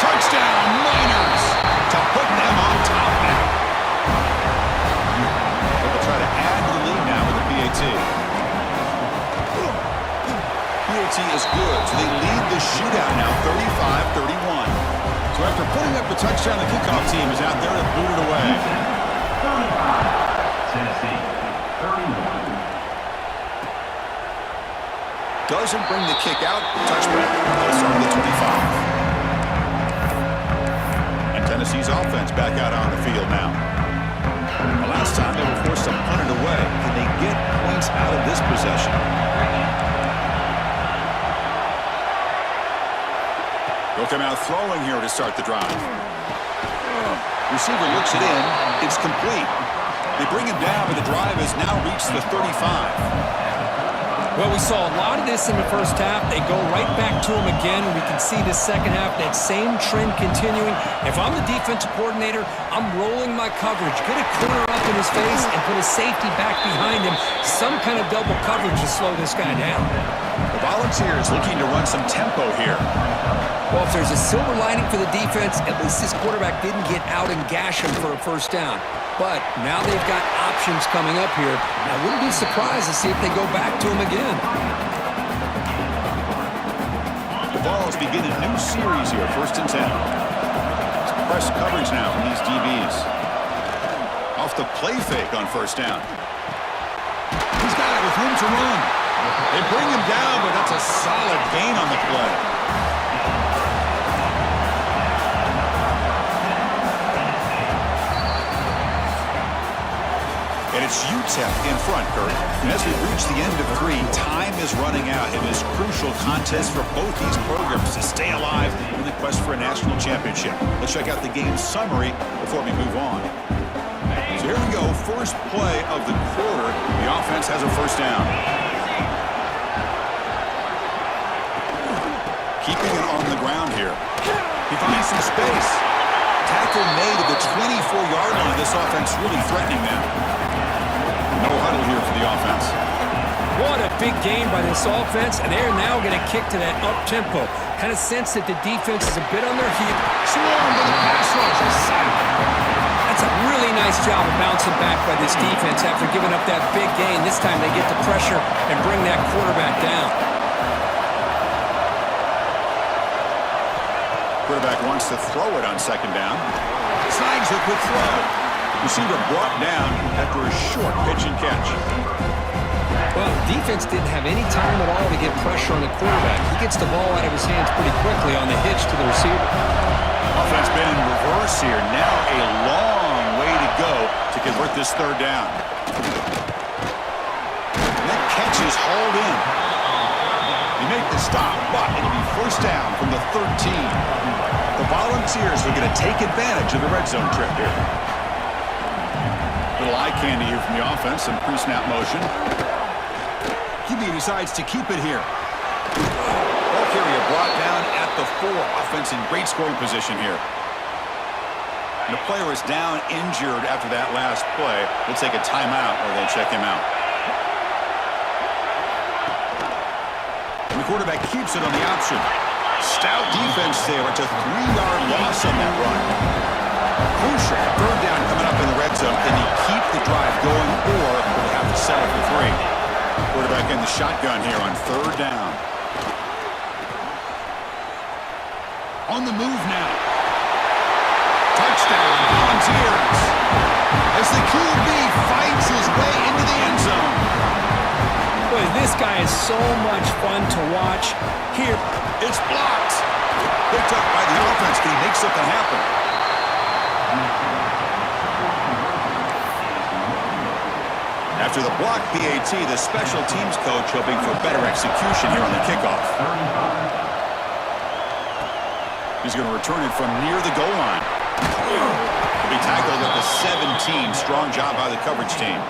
Touchdown, Miners, to put them on top now. They'll try to add to the lead now with the PAT. PAT is good, so they lead the shootout now 35-31. So after putting up the touchdown, the kickoff team is out there to boot it away. Tennessee, 31. Doesn't bring the kick out. Touchback. They'll start at the 25. And Tennessee's offense back out on the field now. The last time they were forced to punt it away. Can they get points out of this possession? They'll come out throwing here to start the drive. Receiver looks it in. It's complete. They bring him down, but the drive has now reached the 35. Well, we saw a lot of this in the first half. They go right back to him again. We can see the second half, that same trend continuing. If I'm the defensive coordinator, I'm rolling my coverage. Get a corner up in his face and put a safety back behind him. Some kind of double coverage to slow this guy down. The Volunteers looking to run some tempo here. Well, if there's a silver lining for the defense, at least this quarterback didn't get out and gash him for a first down. But now they've got options coming up here. I wouldn't be surprised to see if they go back to him again. The Vols begin a new series here, 1st and 10. Press coverage now from these DBs. Off the play fake on 1st down. He's got it with room to run. They bring him down, but that's a solid gain on the play. And it's UTEP in front, Kurt. And as we reach the end of 3, time is running out in this crucial contest for both these programs to stay alive in the quest for a national championship. Let's check out the game summary before we move on. So here we go, first play of the quarter. The offense has a 1st down. Keeping it on the ground here. He finds some space. Tackle made at the 24-yard line. This offense really threatening them. No huddle here for the offense. What a big game by this offense, and they're now going to kick to that up-tempo. Kind of sense that the defense is a bit on their heat. Swarm with the pass rush. That's a really nice job of bouncing back by this defense after giving up that big gain. This time they get the pressure and bring that quarterback down. Quarterback wants to throw it on 2nd down. Snags a quick throw. Receiver brought down after a short pitch and catch. Well, defense didn't have any time at all to get pressure on the quarterback. He gets the ball out of his hands pretty quickly on the hitch to the receiver. Offense been in reverse here. Now a long way to go to convert this 3rd down. And that catch is hauled in. They make the stop, but it'll be 1st down from the 13. The Volunteers are going to take advantage of the red zone trip here. Little eye candy here from the offense, some pre-snap motion. QB decides to keep it here. Ball carrier brought down at the 4. Offense in great scoring position here. And the player is down injured after that last play. They'll take a timeout or they'll check him out. And the quarterback keeps it on the option. Stout defense there. It's a 3-yard loss on that run. Crucial. 3rd down coming up in the red zone. Can he keep the drive going, or will they have to settle for 3? Quarterback in the shotgun here on 3rd down. On the move now. Touchdown, Volunteers. As the QB fights his way into the end zone. Boy, this guy is so much fun to watch. Here, it's blocked. Picked up by the offense. Can he make something happen? After the block PAT, the special teams coach hoping for better execution here on the kickoff. He's going to return it from near the goal line. He'll be tackled at the 17. Strong job by the coverage team.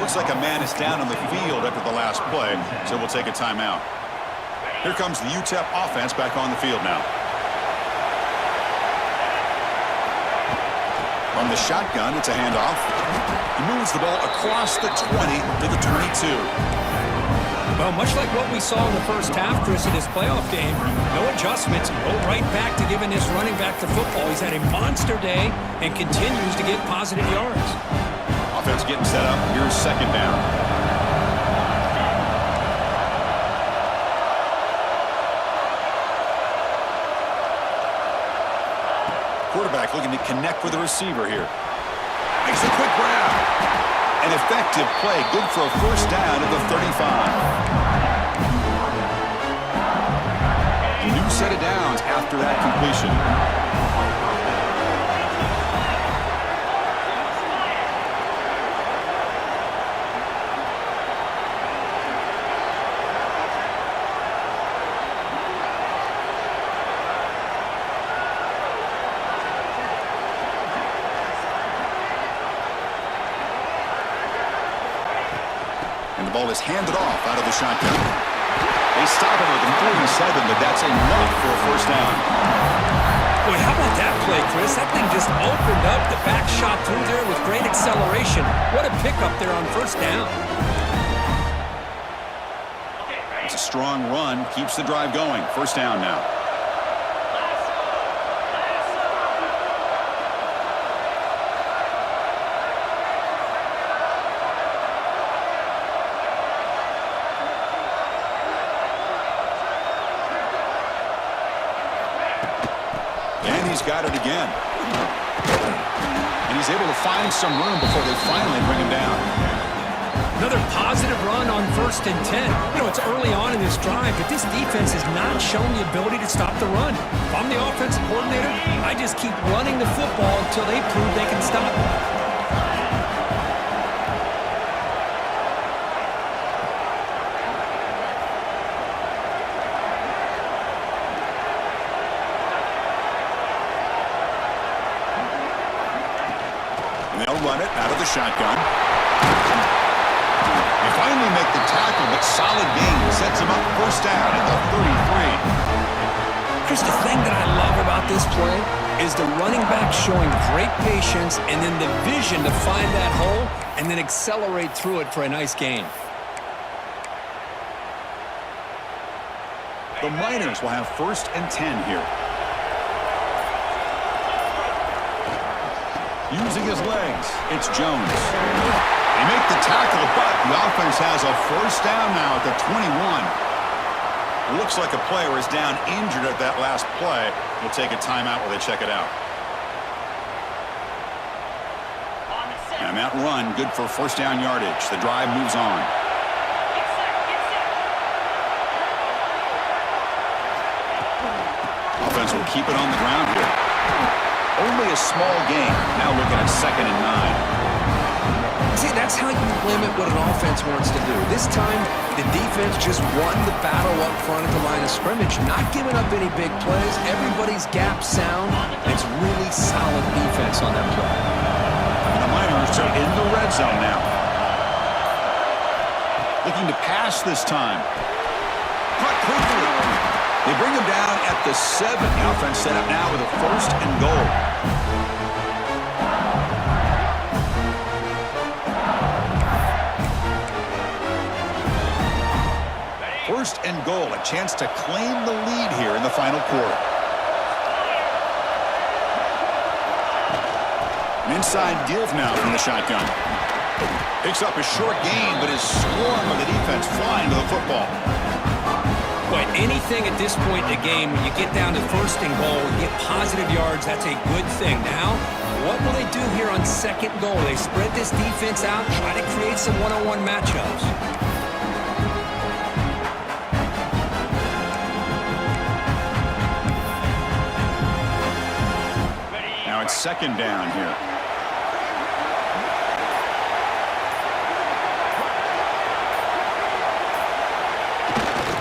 Looks like a man is down on the field after the last play, so we'll take a timeout. Here comes the UTEP offense back on the field now. From the shotgun, it's a handoff. He moves the ball across the 20 to the 22. well, much like what we saw in the first half, Chris, in this playoff game, no adjustments. Go right back to giving this running back the football. He's had a monster day and continues to get positive yards. Offense getting set up. Here's 2nd down. Quarterback looking to connect with the receiver here. Makes a quick grab. An effective play. Good for a 1st down at the 35. A new set of downs after that completion. ball is handed off out of the shotgun. They stop him at the 47, but that's enough for a first down. Boy, how about that play, Chris? That thing just opened up. The back shot through there with great acceleration. What a pickup there on first down. It's a strong run, keeps the drive going. First down now. And he's got it again. And he's able to find some room before they finally bring him down. Another positive run on 1st and 10. You know, it's early on in this drive, but this defense has not shown the ability to stop the run. If I'm the offensive coordinator, I just keep running the football until they prove they can stop it. And they'll run it out of the shotgun. They finally make the tackle, but solid gain sets him up first down at the 33. Chris, the thing that I love about this play is the running back showing great patience and then the vision to find that hole and then accelerate through it for a nice gain. The Miners will have 1st and 10 here. Using his legs, it's Jones. They make the tackle, but the offense has a first down now at the 21. It looks like a player is down injured at that last play. We'll take a timeout while they check it out. And that run, good for first down yardage. The drive moves on. Offense will keep it on the ground here. Only a small gain. Now looking at 2nd and 9. See, that's how you limit what an offense wants to do. This time, the defense just won the battle up front at the line of scrimmage, not giving up any big plays. Everybody's gap sound. It's really solid defense on that play. And the Miners are in the red zone now. Looking to pass this time. Cut quickly. They bring him down at the 7. The offense set up now with a 1st and goal. First and goal, a chance to claim the lead here in the final quarter. An inside give now from the shotgun. Picks up a short gain, but is swarmed by the defense flying to the football. But anything at this point in the game, when you get down to 1st and goal, you get positive yards, that's a good thing. Now, what will they do here on 2nd goal? They spread this defense out, try to create some one-on-one matchups. Now it's 2nd down here.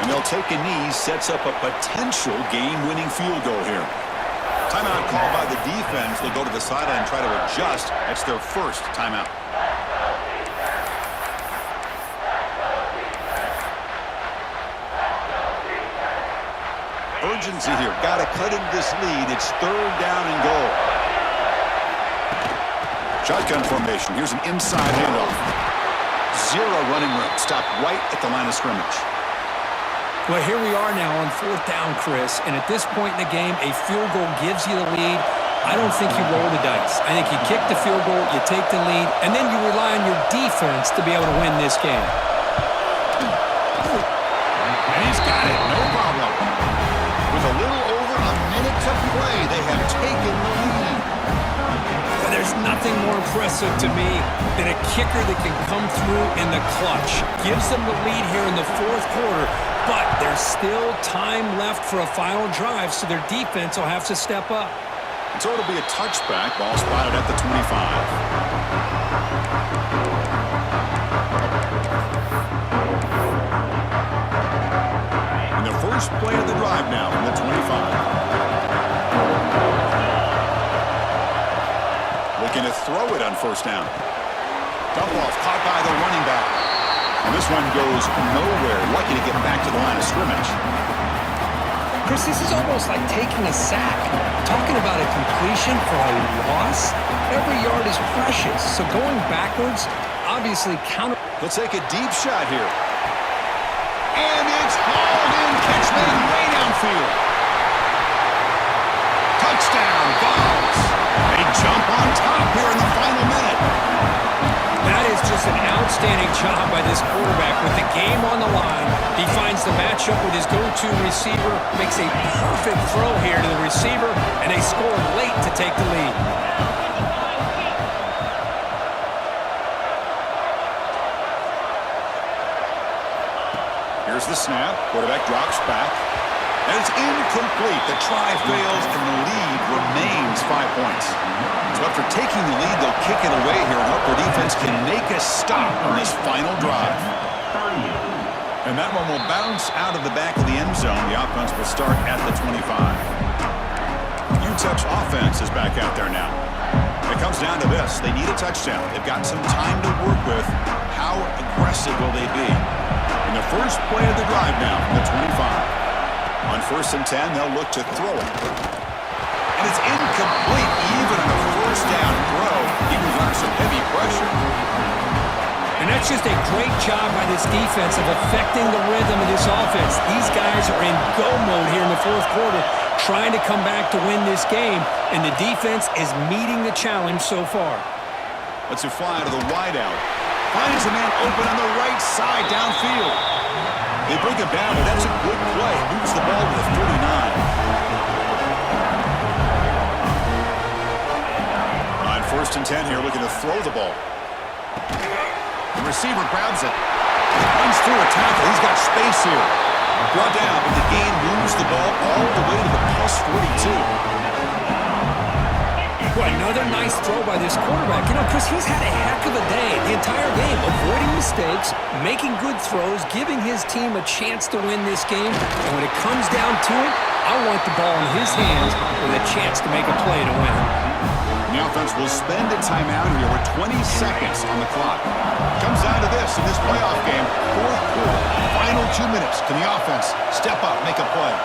And they'll take a knee, sets up a potential game-winning field goal here. Timeout called by the defense. They'll go to the sideline and try to adjust. That's their first timeout. Urgency here. Got to cut into this lead. It's 3rd down and goal. Shotgun formation. Here's an inside handoff. 0 running room. Stopped right at the line of scrimmage. Well, here we are now on 4th down, Chris, and at this point in the game, a field goal gives you the lead. I don't think you roll the dice. I think you kick the field goal, you take the lead, and then you rely on your defense to be able to win this game. And he's got it. No problem. With a little over a minute to play, they have taken the lead. But there's nothing more impressive to me than a kicker that can come through in the clutch. Gives them the lead here in the 4th quarter, but there's still time left for a final drive, so their defense will have to step up. And so it'll be a touchback. Ball spotted at the 25. And the first play of the drive now from the 25. Looking to throw it on 1st down. Dump off caught by the running back. And this one goes nowhere. Lucky to get back to the line of scrimmage. Chris, this is almost like taking a sack. Talking about a completion for a loss, every yard is precious. So going backwards, obviously counter. He'll take a deep shot here. And it's hauled in. Catch made way downfield. Touchdown, Vols. They jump on top here in the final minute. That is just an outstanding job by this quarterback. With the game on the line, he finds the matchup with his go-to receiver, makes a perfect throw here to the receiver, and they score late to take the lead. Here's the snap. Quarterback drops back. And it's incomplete. The try fails, and the lead remains 5 points. So after taking the lead, they'll kick it away here and hope their defense can make a stop on this final drive. And that one will bounce out of the back of the end zone. The offense will start at the 25. UTEP's offense is back out there now. It comes down to this. They need a touchdown. They've got some time to work with. How aggressive will they be? In the first play of the drive now from the 25. On 1st and 10, they'll look to throw it. And it's incomplete even on the first down throw. He was under some heavy pressure. And that's just a great job by this defense of affecting the rhythm of this offense. These guys are in go mode here in the fourth quarter, trying to come back to win this game, and the defense is meeting the challenge so far. Let's fly to the wideout. Finds a man open on the right side downfield. They bring him down, but that's a good play. Moves the ball to the 39. On 1st and 10 here, looking to throw the ball. The receiver grabs it. Runs through a tackle. He's got space here. Brought down, but the gain moves the ball all the way to the plus 42. Well, another nice throw by this quarterback. You know, Chris, he's had a heck of a day the entire game, avoiding mistakes, making good throws, giving his team a chance to win this game. And when it comes down to it, I want the ball in his hands with a chance to make a play to win. The offense will spend a timeout here with 20 seconds on the clock. Comes down to this in this playoff game, fourth quarter, final 2 minutes. Can the offense step up, make a play?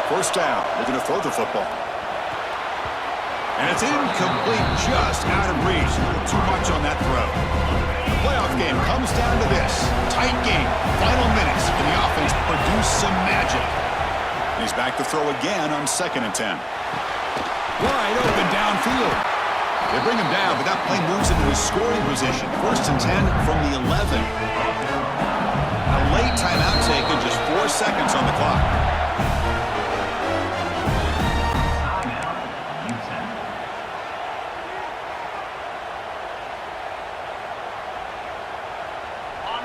First down, looking to throw the football. And it's incomplete, just out of reach. Too much on that throw. The playoff game comes down to this. Tight game, final minutes. Can the offense produce some magic? And he's back to throw again on 2nd and 10. Wide open downfield. They bring him down, but that play moves into his scoring position. 1st and 10 from the 11. A late timeout taken, just 4 seconds on the clock.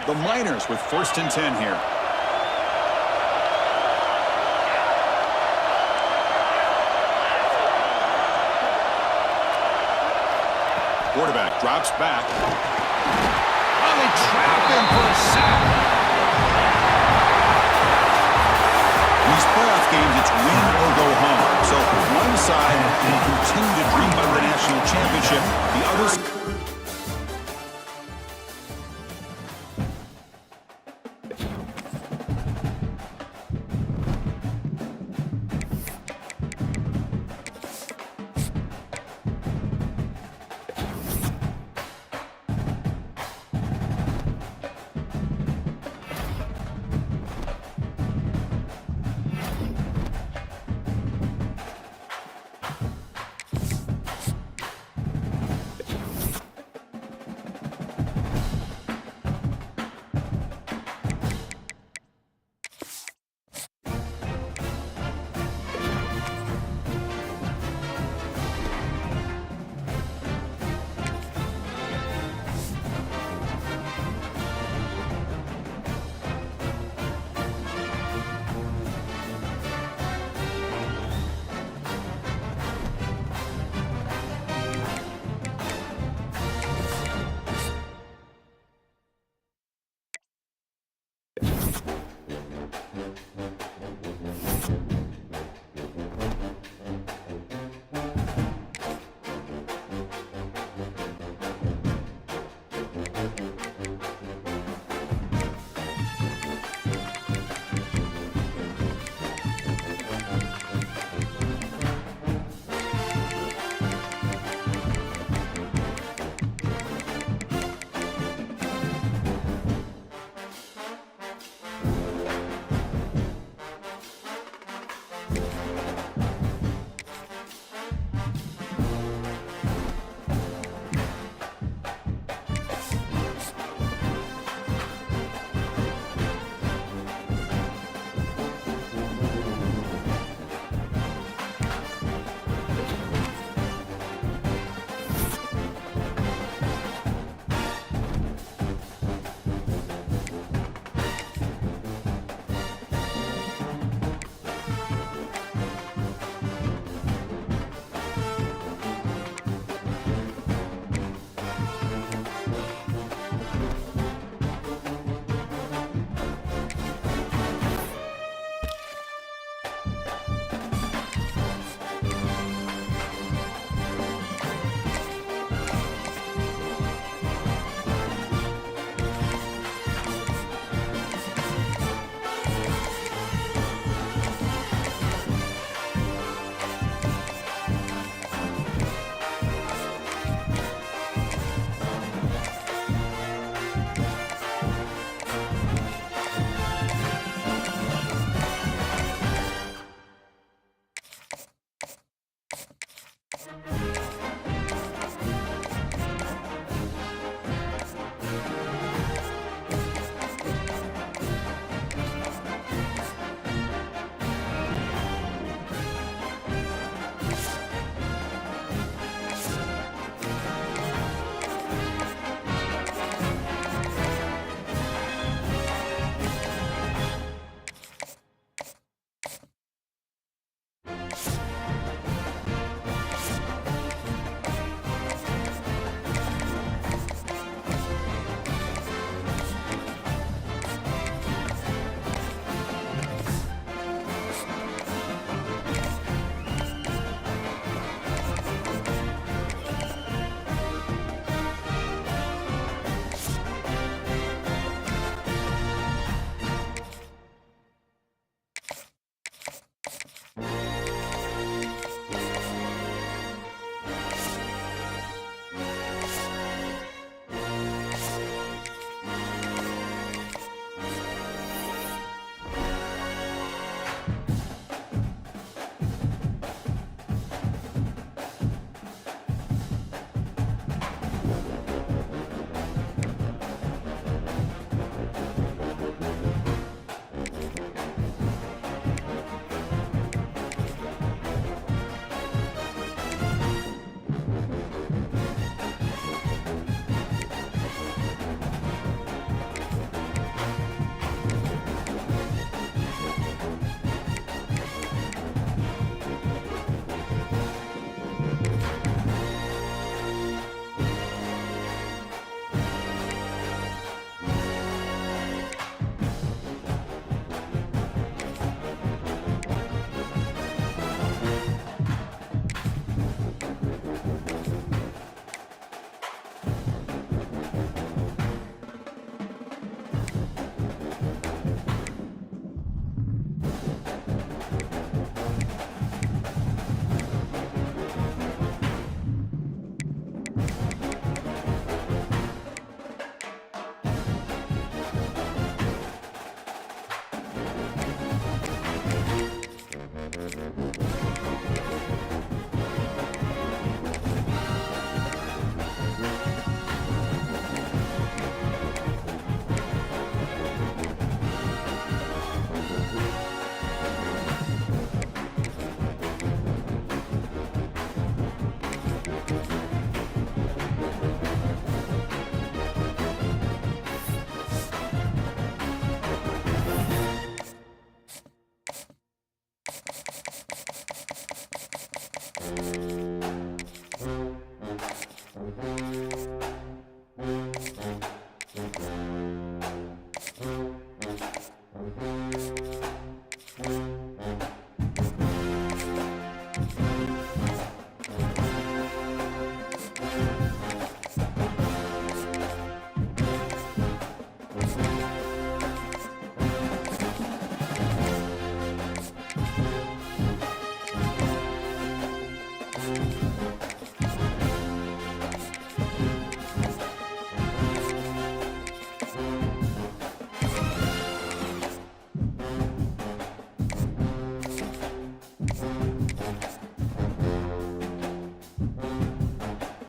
The Miners with 1st and 10 here. Quarterback drops back. Oh, they trap him for a sack. These playoff games, it's win or go home. So one side will continue to dream about the national championship. The